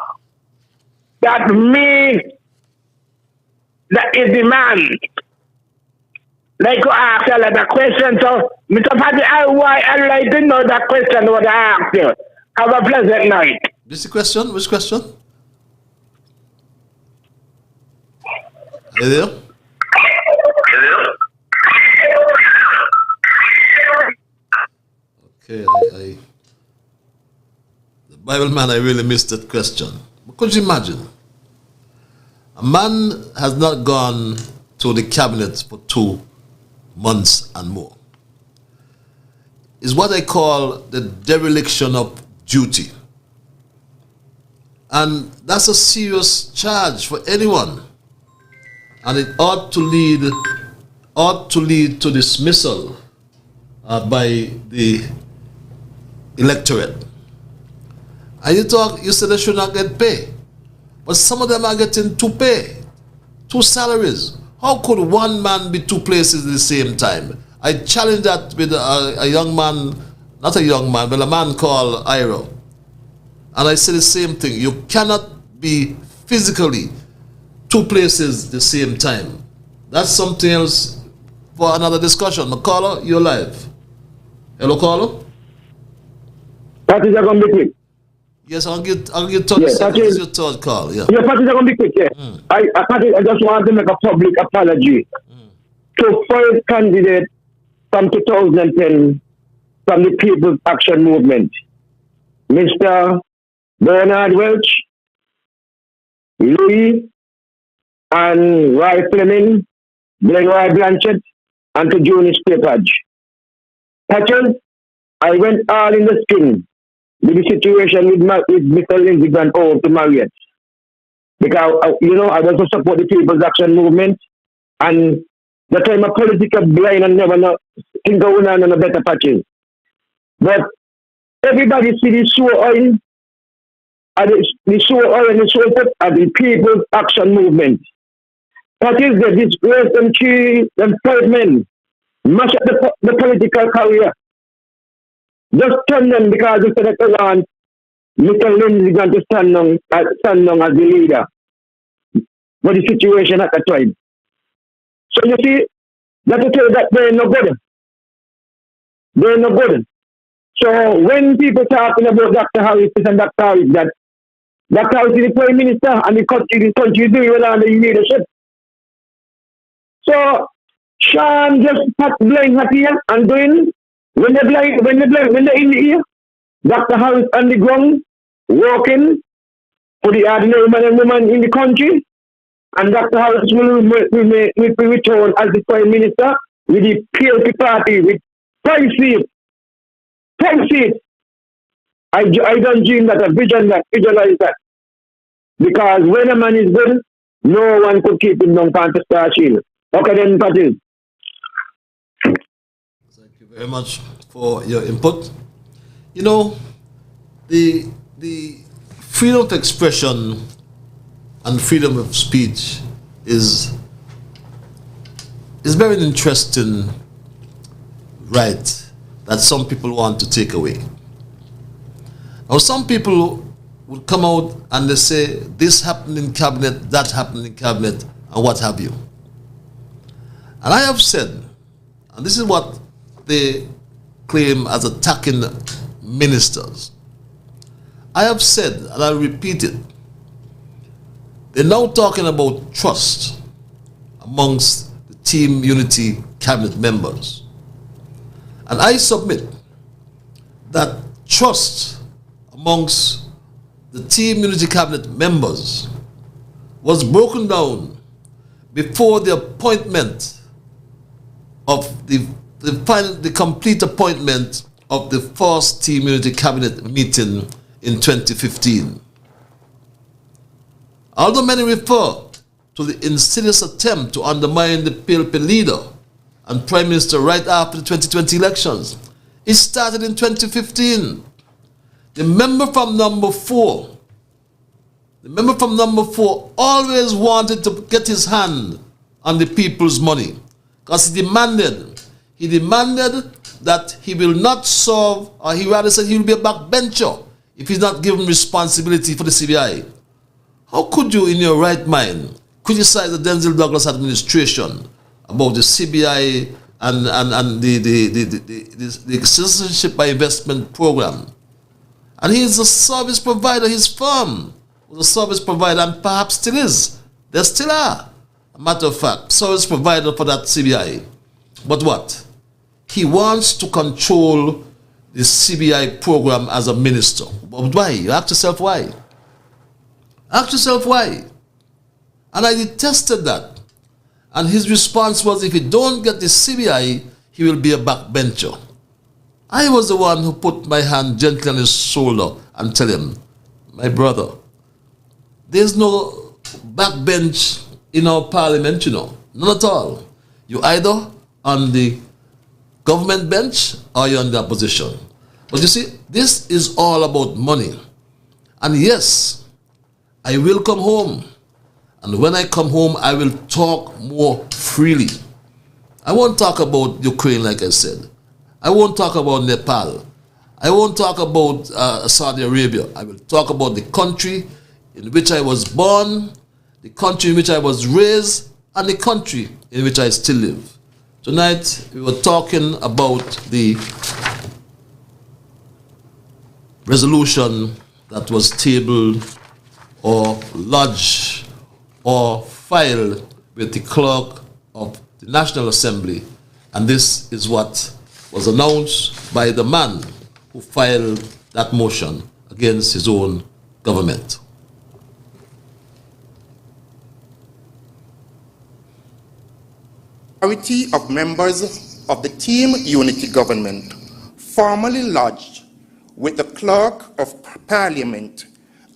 that me, that is the man. Like you ask a lot of questions, so Mr. Patrick, I'd like to know that question what I asked you. Have a pleasant night. This is the question? Which question? Are you there? Okay, the Bible man, I really missed that question. But could you imagine? A man has not gone to the cabinet for 2 months and more. Is what I call the dereliction of duty. And that's a serious charge for anyone. And it ought to lead to dismissal by the electorate. And you said they should not get pay. But some of them are getting 2 pay, 2 salaries. How could one man be 2 places at the same time? I challenged that with a young man, not a young man, but a man called Iro. And I said the same thing. You cannot be physically 2 places at the same time. That's something else for another discussion. McCullough, you're live. Hello, caller. That is going to be quick. Yes, I'll get 30 seconds. This is your third call. Yeah. Yeah, Patrick, I'm going to be quick. Yeah. I just want to make a public apology to first candidate from 2010 from the People's Action Movement, Mr. Bernard Welch, Louis, and Roy Fleming, Glenroy Blanchett, and to Junius Pepage. Patrick, I went all in the skin with the situation with Mr. Lindsey Grant over to Marriott. Because, I was to support the People's Action Movement, and the time of political blind and never know things going on a better patches. But everybody see the show oil, and the show oil and the show put at the People's Action Movement. That is the disgrace and key and 5 men mash up the political career. Just turn them because they said that they want Mr. Lindsey Grant to stand on as the leader for the situation at the time. So you see, that to tell you that they're no good. They're no good. So when people talking about Dr. Harris and Dr. Harris, that Dr. Harris is the Prime Minister and the country is doing well under the leadership. So Sean just blame her here and doing when they're in the ear, Dr. Harris on the ground working for the ordinary man and woman in the country, and Dr. Harris will return as the Prime Minister with the PLP party with 5 seats. 10 seats. I don't dream that, I visualize that. Because when a man is good, no one could keep him down from the Star Shield. Okay then, Patrick. Thank you very much for your input. You know, the freedom of expression and freedom of speech is very interesting right that some people want to take away. Now some people would come out and they say this happened in cabinet, that happened in cabinet, and what have you. And I have said, and this is what they claim as attacking ministers. I have said, and I'll repeat it, they're now talking about trust amongst the Team Unity cabinet members. And I submit that trust amongst the Team Unity cabinet members was broken down before the appointment of the complete appointment of the first Team Unity cabinet meeting in 2015. Although many refer to the insidious attempt to undermine the PLP leader and Prime Minister right after the 2020 elections, it started in 2015. The member from number 4 always wanted to get his hand on the people's money because he demanded that he will not serve, or he rather said he will be a backbencher if he's not given responsibility for the CBI. How could you, in your right mind, criticize the Denzel Douglas administration about the CBI and the citizenship by investment program? And he is a service provider. His firm was a service provider and perhaps still is. They still are, a matter of fact, service provider for that CBI. But what? He wants to control the CBI program as a minister. But why? You ask yourself why. Ask yourself why. And I detested that. And his response was, if he don't get the CBI, he will be a backbencher. I was the one who put my hand gently on his shoulder and tell him, my brother, there's no backbench in our parliament, you know. None at all. You either on the government bench or you're on the opposition. But you see, this is all about money. And yes, I will come home. And when I come home, I will talk more freely. I won't talk about Ukraine, like I said. I won't talk about Nepal. I won't talk about Saudi Arabia. I will talk about the country in which I was born, the country in which I was raised, and the country in which I still live. Tonight, we were talking about the resolution that was tabled or lodged or filed with the clerk of the National Assembly. And this is what was announced by the man who filed that motion against his own government. Majority of members of the Team Unity government formally lodged with the Clerk of Parliament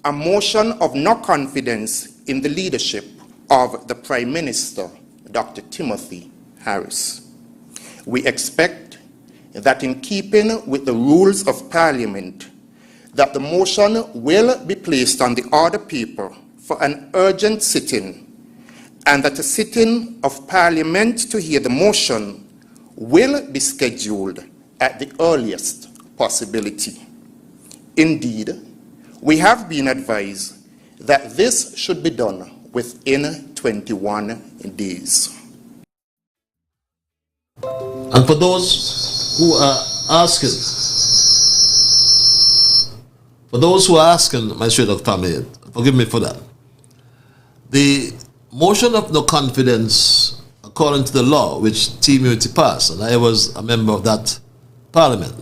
a motion of no confidence in the leadership of the Prime Minister, Dr. Timothy Harris. We expect that in keeping with the rules of Parliament, that the motion will be placed on the order paper for an urgent sitting, and that a sitting of Parliament to hear the motion will be scheduled at the earliest possibility. Indeed, we have been advised that this should be done within 21 days. And for those who are asking, my straight up family, forgive me for that. The motion of no confidence, according to the law which Team Unity passed, and I was a member of that parliament.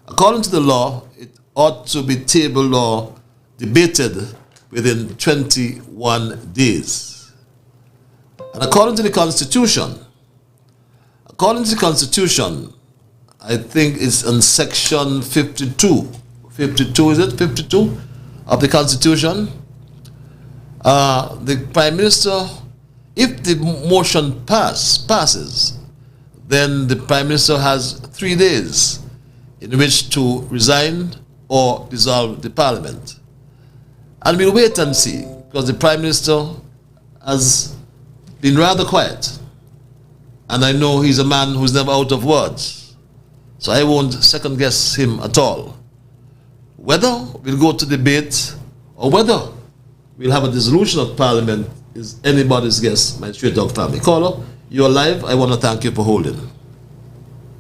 According to the law, it ought to be tabled or debated within 21 days. And according to the Constitution, I think it's in section 52. 52, is it? 52 of the Constitution. The Prime Minister, if the motion passes, then the Prime Minister has 3 days in which to resign or dissolve the Parliament. And we'll wait and see, because the Prime Minister has been rather quiet. And I know he's a man who's never out of words. So I won't second guess him at all. Whether we'll go to debate or whether we'll have a dissolution of Parliament is anybody's guess, my Straight Talk family. Caller, you're live. I want to thank you for holding.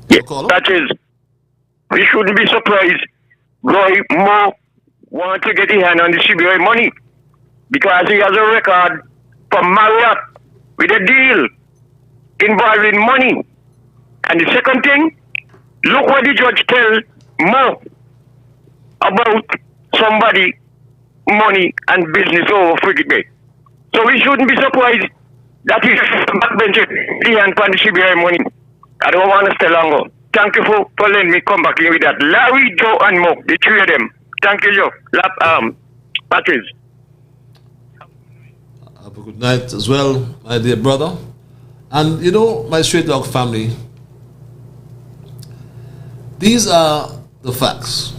Yeah, that is, we shouldn't be surprised. Roy Moore wants to get his hand on the CBI money because he has a record from Marriott with a deal involving money. And the second thing, look what the judge tell Moore about somebody, money and business over Frigate Bay. So we shouldn't be surprised that he backbench the hand on the CBI money. I don't want to stay longer. Thank you for letting me come back in with that. Larry, Joe, and Mo, the three of them. Thank you, Joe. Patrice. Have a good night as well, my dear brother. And you know, my Straight Talk family, these are the facts.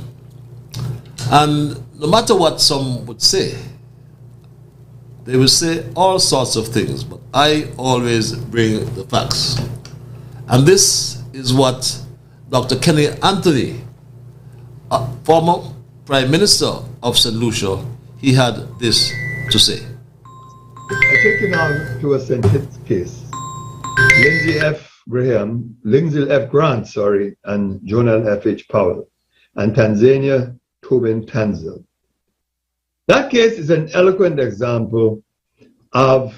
And no matter what some would say, they will say all sorts of things, but I always bring the facts. And this is what Dr. Kenny Anthony, former Prime Minister of St. Lucia, he had this to say. I take you now to a St. Kitts case. Lindsay F. Grant, and Jonel F.H. Powell, and Tanzania Tobin Tanzil. That case is an eloquent example of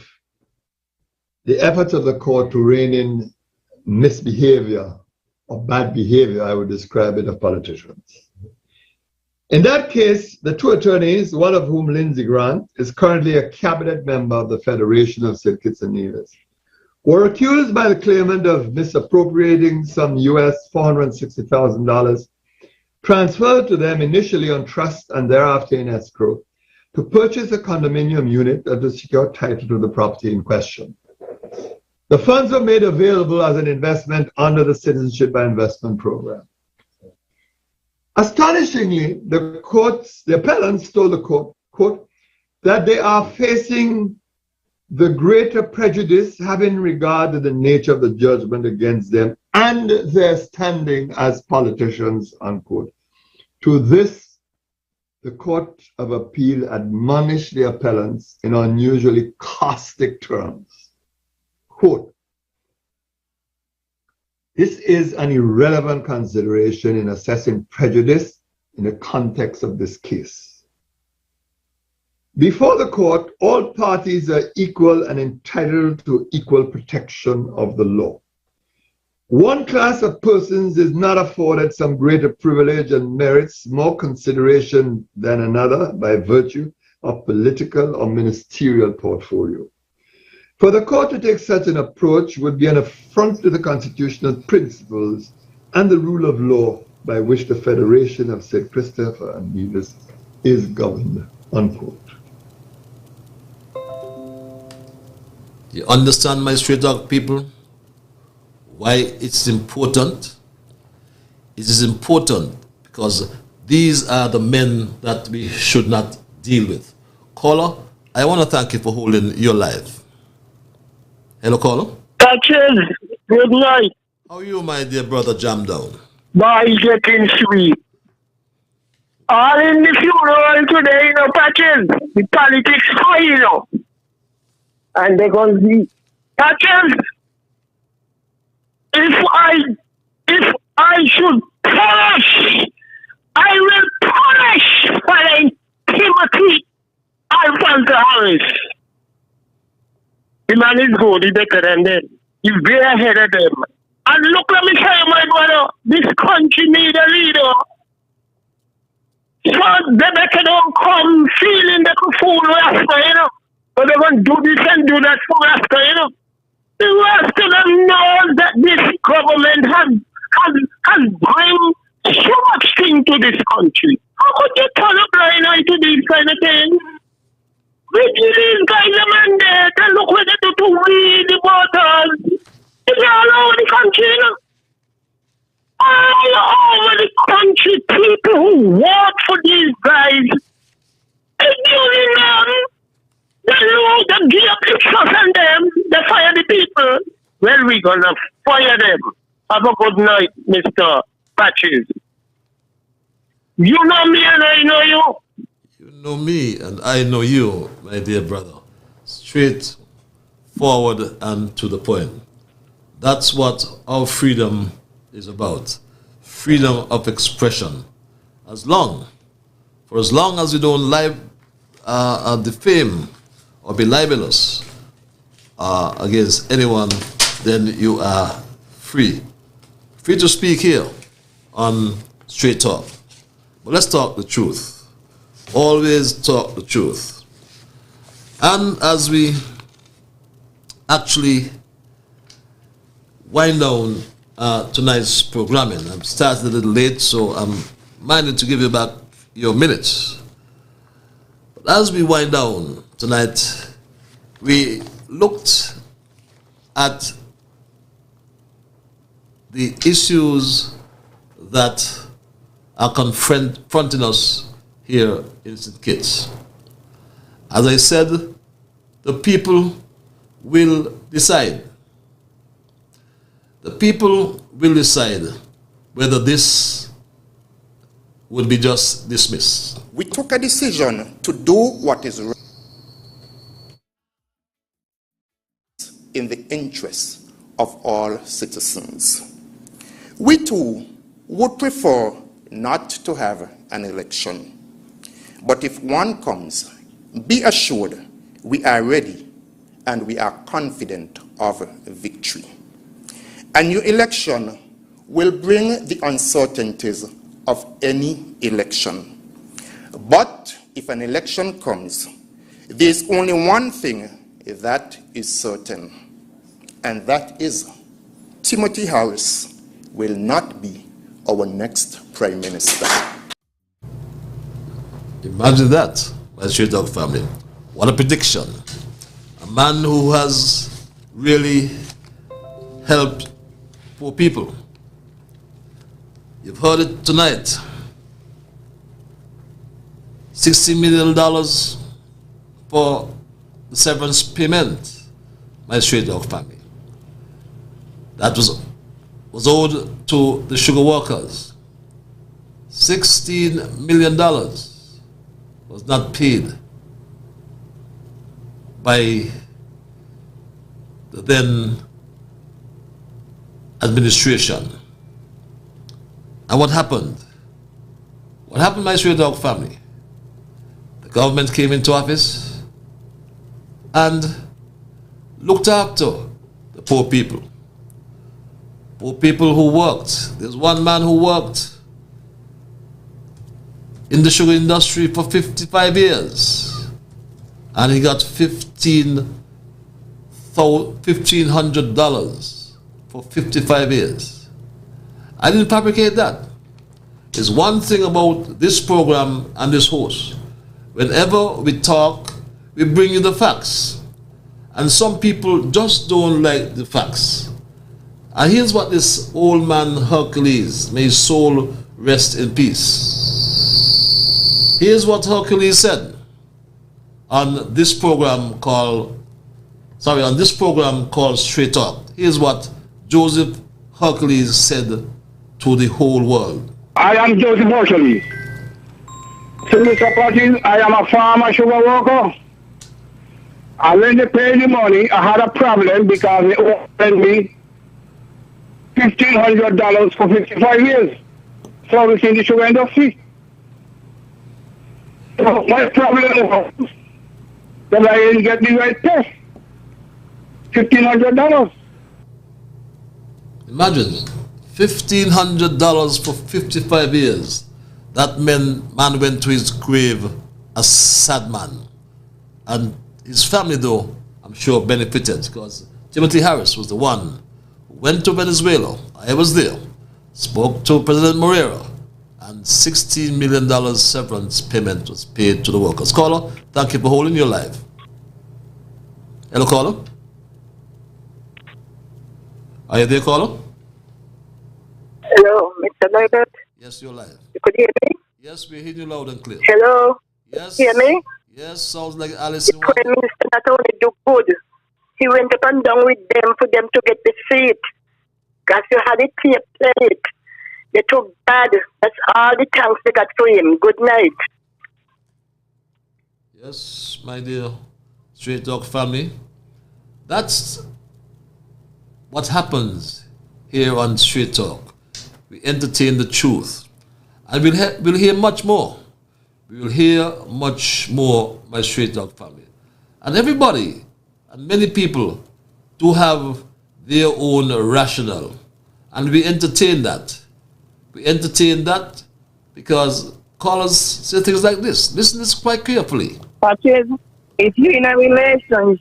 the efforts of the court to rein in misbehavior or bad behavior, I would describe it, of politicians. In that case, the two attorneys, one of whom, Lindsay Grant, is currently a cabinet member of the Federation of St. Kitts and Nevis, were accused by the claimant of misappropriating some US $460,000 transferred to them initially on trust and thereafter in escrow to purchase a condominium unit and to secure title to the property in question. The funds were made available as an investment under the Citizenship by Investment Program. Astonishingly, the appellants told the court, quote, that they are facing the greater prejudice having regard to the nature of the judgment against them and their standing as politicians, unquote. To this, the Court of Appeal admonished the appellants in unusually caustic terms. Quote, this is an irrelevant consideration in assessing prejudice in the context of this case. Before the court, all parties are equal and entitled to equal protection of the law. One class of persons is not afforded some greater privilege and merits more consideration than another by virtue of political or ministerial portfolio. For the court to take such an approach would be an affront to the constitutional principles and the rule of law by which the Federation of St. Christopher and Nevis is governed, unquote. You understand, my Straight Talk people, why it's important? It is important because these are the men that we should not deal with. Caller, I want to thank you for holding your live. Hello, caller. Patches, good night. How are you, my dear brother Jam Down? By getting sweet. All in the funeral today, you know, Patches. The politics high, you know. And they're going to be, Patches, if I should perish, I will punish Father Timothy Alfonso Harris. The man is good, he's better than them. He's way ahead of them. And look, let me tell you, my brother, this country needs a leader. So they better don't come feeling they could fool Rasta, you know. But they're going to do this and do that for Rasta, you know. The rest of them knows that this government has bring so much thing to this country. How could you turn a blind eye to these kind of things? We give these guys a mandate and look what they do to weed the waters. It's all over the country, you know. All over the country, people who work for these guys. If you losing them. They lose, they give up the trust on them. They fire the people. Well, we're going to fire them. Have a good night, Mr. Patches. You know me and I know you. You know me and I know you, my dear brother. Straight forward and to the point. That's what our freedom is about. Freedom of expression. As long as you don't defame or be libelous against anyone, then you are free. Free to speak here on Straight Talk. But let's talk the truth. Always talk the truth. And as we actually wind down tonight's programming, I've started a little late, so I'm minded to give you back your minutes. But as we wind down tonight, we looked at the issues that are confronting us here in St. Kitts. As I said, the people will decide. The people will decide whether this would be just dismissed. We took a decision to do what is right in the interests of all citizens. We too would prefer not to have an election. But if one comes, be assured we are ready and we are confident of victory. A new election will bring the uncertainties of any election. But if an election comes, there is only one thing that is certain, and that is Timothy Harris will not be our next Prime Minister. Imagine that, my Straight Talk family. What a prediction. A man who has really helped poor people. You've heard it tonight. $60 million for the severance payment, my Straight Talk family. That was owed to the sugar workers. $16 million was not paid by the then administration. And what happened? What happened, my Straight Talk family? The government came into office and looked after the poor people. Poor people who worked. There's one man who worked in the sugar industry for 55 years. And he got $1,500 for 55 years. I didn't fabricate that. There's one thing about this program and this host. Whenever we talk, we bring you the facts. And some people just don't like the facts. And here's what this old man Hercules, may his soul rest in peace. Here's what Hercules said on this program called Straight Talk. Here's what Joseph Hercules said to the whole world. I am Joseph Hercules. So, Mr. Patches, I am a farmer sugar worker. And when they paid the money, I had a problem because they offered me $1,500 for 55 years servicing the sugar industry. So my problem was that I didn't get the right pay. $1,500. Imagine, $1,500 for 55 years. That man went to his grave a sad man. And his family, though, I'm sure benefited, because Timothy Harris was the one who went to Venezuela. I was there, spoke to President Moreira, and $16 million severance payment was paid to the workers. Caller, thank you for holding your live. Hello, caller. Are you there, caller? Hello, Mr. Liburd. Yes, you're live. You could hear me? Yes, we're hearing you loud and clear. Hello? Yes. Hear me? Yes, sounds like Alice. The Prime Minister not only do good, he went up and down with them for them to get the seat. Because you had it tape played. They took bad. That's all the thanks they got for him. Good night. Yes, my dear Straight Talk family. That's what happens here on Straight Talk. We entertain the truth. And we'll hear much more. We will hear much more, my Straight Talk family. And everybody, and many people, do have their own rationale. And we entertain that. We entertain that because callers say things like this. Listen to this quite carefully. Patrick, if you're in a relationship,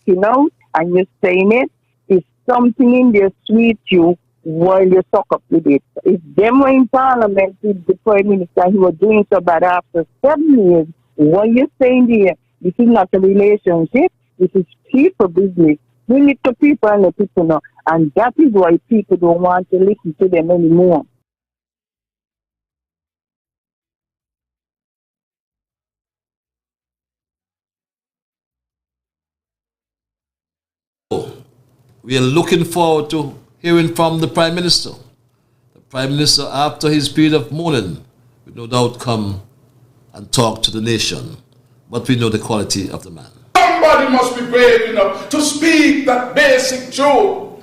and you're saying it, if something in there sweet you while you suck up with it. If them were in parliament with the Prime Minister, he was doing so bad after 7 years, what you're saying there, this is not a relationship, this is people business. Bring it to people and let people know. And that is why people don't want to listen to them anymore. We are looking forward to hearing from the Prime Minister. The Prime Minister, after his period of mourning, will no doubt come and talk to the nation. But we know the quality of the man. Somebody must be brave enough to speak that basic truth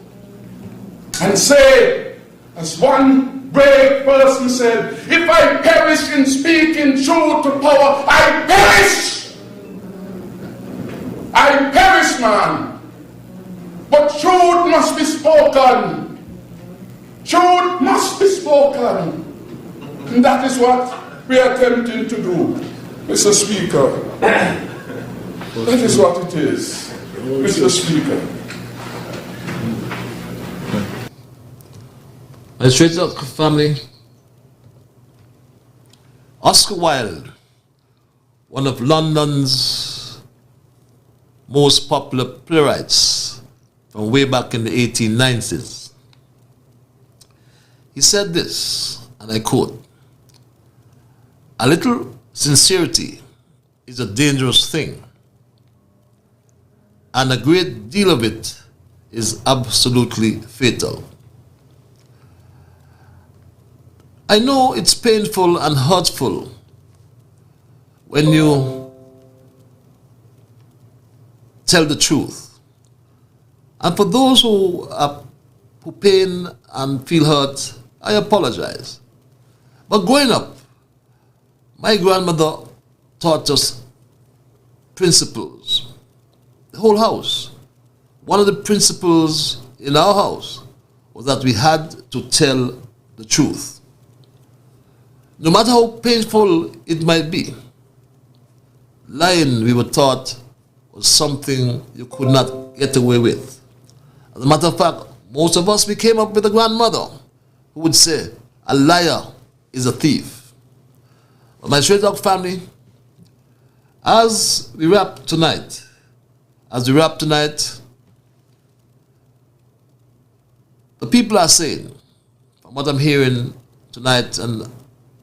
and say, as one brave person said, if I perish in speaking truth to power, I perish! I perish, man. But truth must be spoken. Truth must be spoken. And that is what we are attempting to do, Mr. Speaker. That is what it is, Mr. Speaker. My Straight Talk family, Oscar Wilde, one of London's most popular playwrights from way back in the 1890s, he said this, and I quote, "A little sincerity is a dangerous thing, and a great deal of it is absolutely fatal." I know it's painful and hurtful when you tell the truth. And for those who pain and feel hurt, I apologize. But growing up, my grandmother taught us principles. The whole house. One of the principles in our house was that we had to tell the truth. No matter how painful it might be, lying, we were taught, was something you could not get away with. As a matter of fact, most of us, we came up with a grandmother who would say, a liar is a thief. But my Straight Talk family, as we wrap tonight, the people are saying, from what I'm hearing tonight and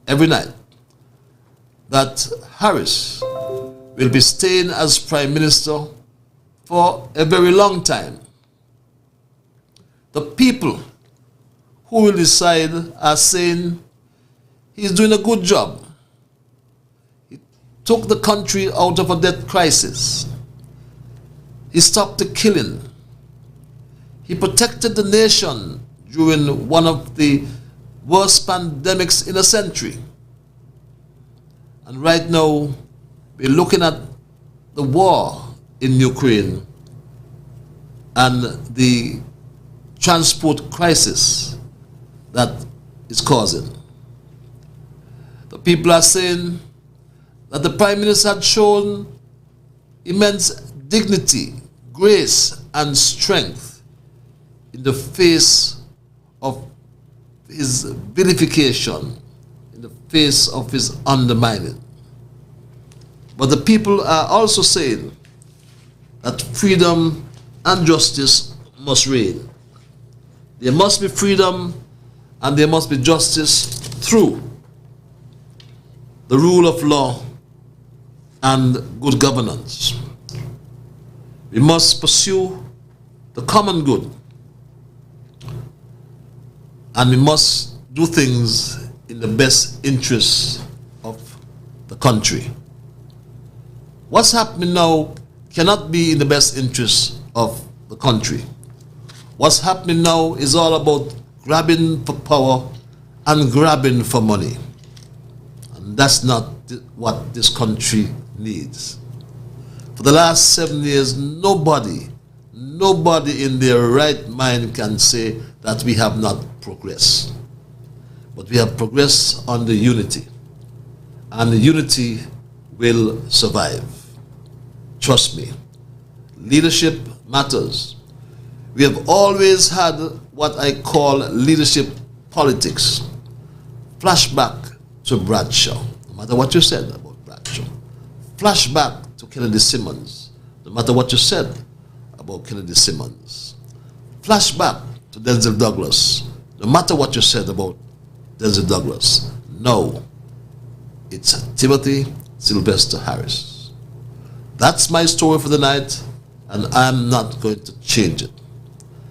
every night, that Harris will be staying as Prime Minister for a very long time. The people who will decide are saying he's doing a good job. He took the country out of a debt crisis. He stopped the killing. He protected the nation during one of the worst pandemics in a century. And right now, we're looking at the war in Ukraine and the transport crisis that is causing. The people are saying that the Prime Minister had shown immense dignity, grace, and strength in the face of his vilification, in the face of his undermining. But the people are also saying that freedom and justice must reign. There must be freedom and there must be justice through the rule of law, and good governance. We must pursue the common good, and we must do things in the best interests of the country. What's happening now cannot be in the best interests of the country. What's happening now is all about grabbing for power and grabbing for money. And that's not what this country needs. For the last 7 years, nobody in their right mind can say that we have not progressed. But we have progressed on the unity. And the unity will survive. Trust me. Leadership matters. We have always had what I call leadership politics. Flashback to Bradshaw, no matter what you said about Bradshaw. Flashback to Kennedy Simmons, no matter what you said about Kennedy Simmons. Flashback to Denzel Douglas, no matter what you said about Denzel Douglas. No, it's Timothy Sylvester Harris. That's my story for the night, and I'm not going to change it.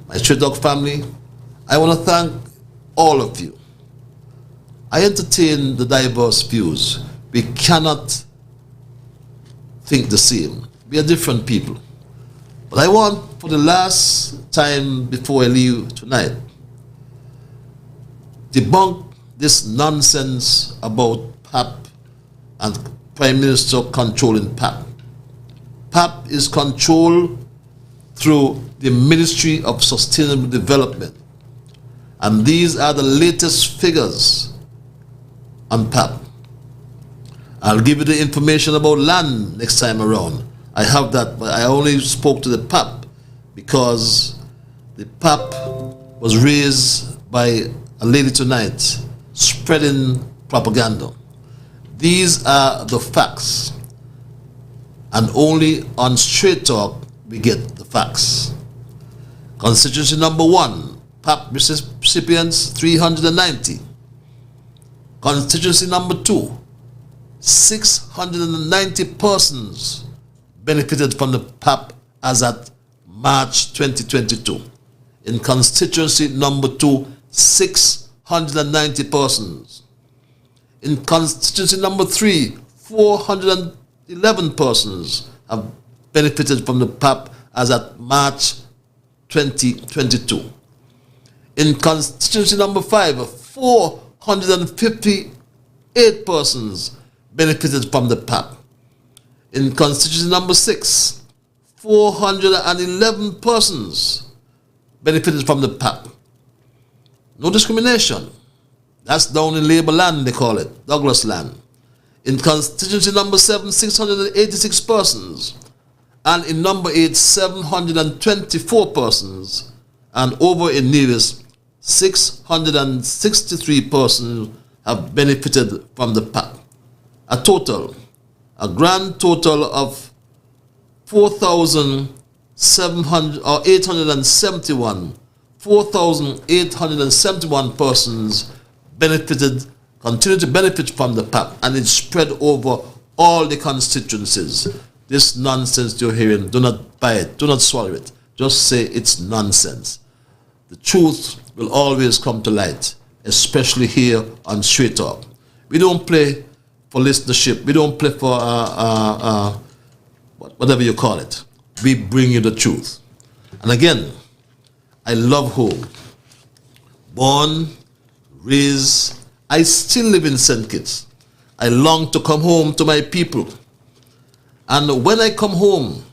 My Straight Dog family, I want to thank all of you. I entertain the diverse views. We cannot think the same. We are different people. But I want, for the last time before I leave tonight, debunk this nonsense about PAP and Prime Minister controlling PAP. PAP is controlled through the Ministry of Sustainable Development. And these are the latest figures on PAP. I'll give you the information about land next time around. I have that, but I only spoke to the PAP because the PAP was raised by a lady tonight spreading propaganda. These are the facts. And only on Straight Talk we get the facts. Constituency number 1, PAP recipients 390. Constituency number 2, 690 persons benefited from the PAP as at March 2022. In constituency number 2, 690 persons. In constituency number 3, 411 persons have benefited from the PAP as at March 2022. In constituency number 5, 458 persons benefited from the PAP. In constituency number 6, 411 persons benefited from the PAP. No discrimination. That's down in Labour land, they call it, Douglas land. In constituency number 7, 686 persons. And in number 8, 724 persons. And over in Nevis, 663 persons have benefited from the PAP. A grand total of 4,871 persons continue to benefit from the PAP, and it's spread over all the constituencies. This nonsense you're hearing, do not buy it, do not swallow it. Just say it's nonsense. The truth will always come to light, especially here on Straight Talk. We don't play for listenership. We don't play for whatever you call it. We bring you the truth. And again, I love home. Born, raised, I still live in St. Kitts. I long to come home to my people. And when I come home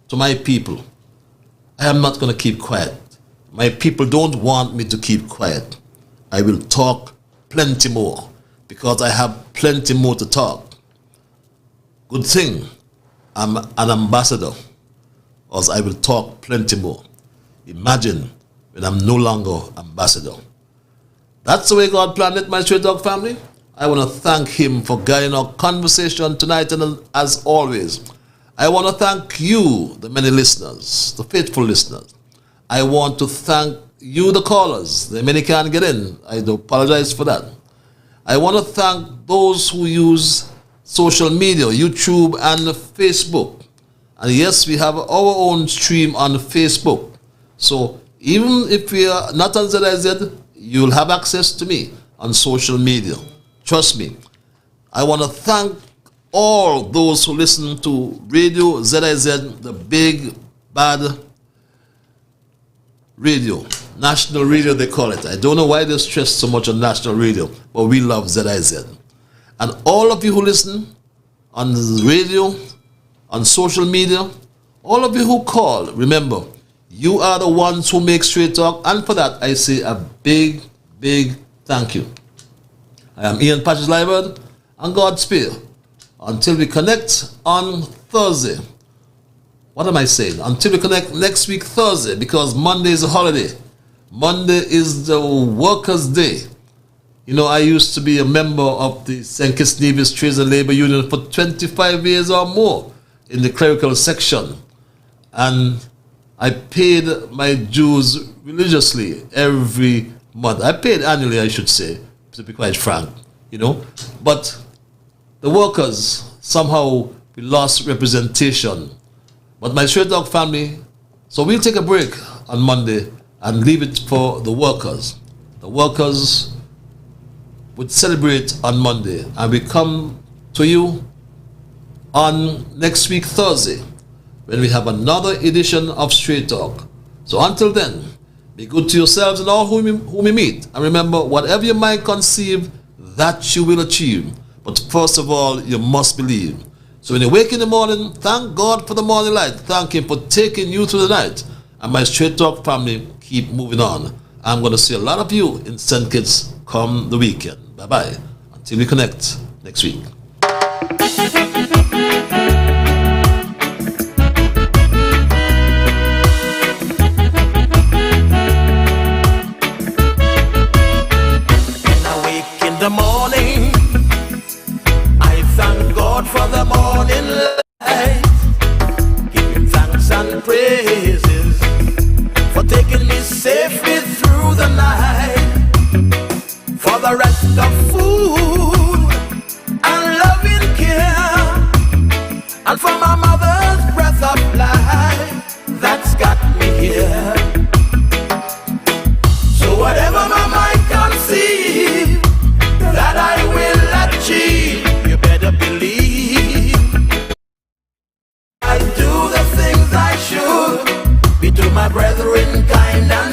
to my people, I am not going to keep quiet. My people don't want me to keep quiet. I will talk plenty more because I have plenty more to talk. Good thing I'm an ambassador, or I will talk plenty more. Imagine when I'm no longer ambassador. That's the way God planned it, my Straight Dog family. I want to thank him for guiding our conversation tonight, and as always, I want to thank you, the many listeners, the faithful listeners. I want to thank you, the callers. The many can't get in. I do apologize for that. I want to thank those who use social media, YouTube and Facebook. And yes, we have our own stream on Facebook. So even if we are not on ZIZ, you'll have access to me on social media. Trust me. I want to thank all those who listen to Radio ZIZ, the big, bad radio. National radio, they call it. I don't know why they stress so much on national radio, but we love ZIZ. And all of you who listen on the radio, on social media, all of you who call, remember, you are the ones who make Straight Talk, and for that, I say a big, big thank you. I am Ian Patches Liburd, and Godspeed. Until we connect on Thursday. What am I saying? Until we connect next week, Thursday, because Monday is a holiday. Monday is the Workers' Day. You know, I used to be a member of the St. Kitts Nevis Trades and Labor Union for 25 years or more in the clerical section. And I paid my dues religiously every month. I paid annually, I should say, to be quite frank, you know. But the workers, somehow we lost representation. But my Straight Talk family, so we'll take a break on Monday and leave it for the workers. The workers would celebrate on Monday, and we come to you on next week, Thursday, when we have another edition of Straight Talk. So until then, be good to yourselves and all whom we meet. And remember, whatever your mind conceive, that you will achieve. But first of all, you must believe. So when you wake in the morning, thank God for the morning light. Thank Him for taking you through the night. And my Straight Talk family, keep moving on. I'm going to see a lot of you in St. Kitts come the weekend. Bye-bye. Until we connect next week. When I wake in the morning, I thank God for the morning light. Give Him thanks and praises for taking me safely through the night. For the rest of food and loving care, and for my mother's breath of life that's got me here. So whatever my mind conceive, that I will achieve. You better believe I do the things I should, be to my brethren kind and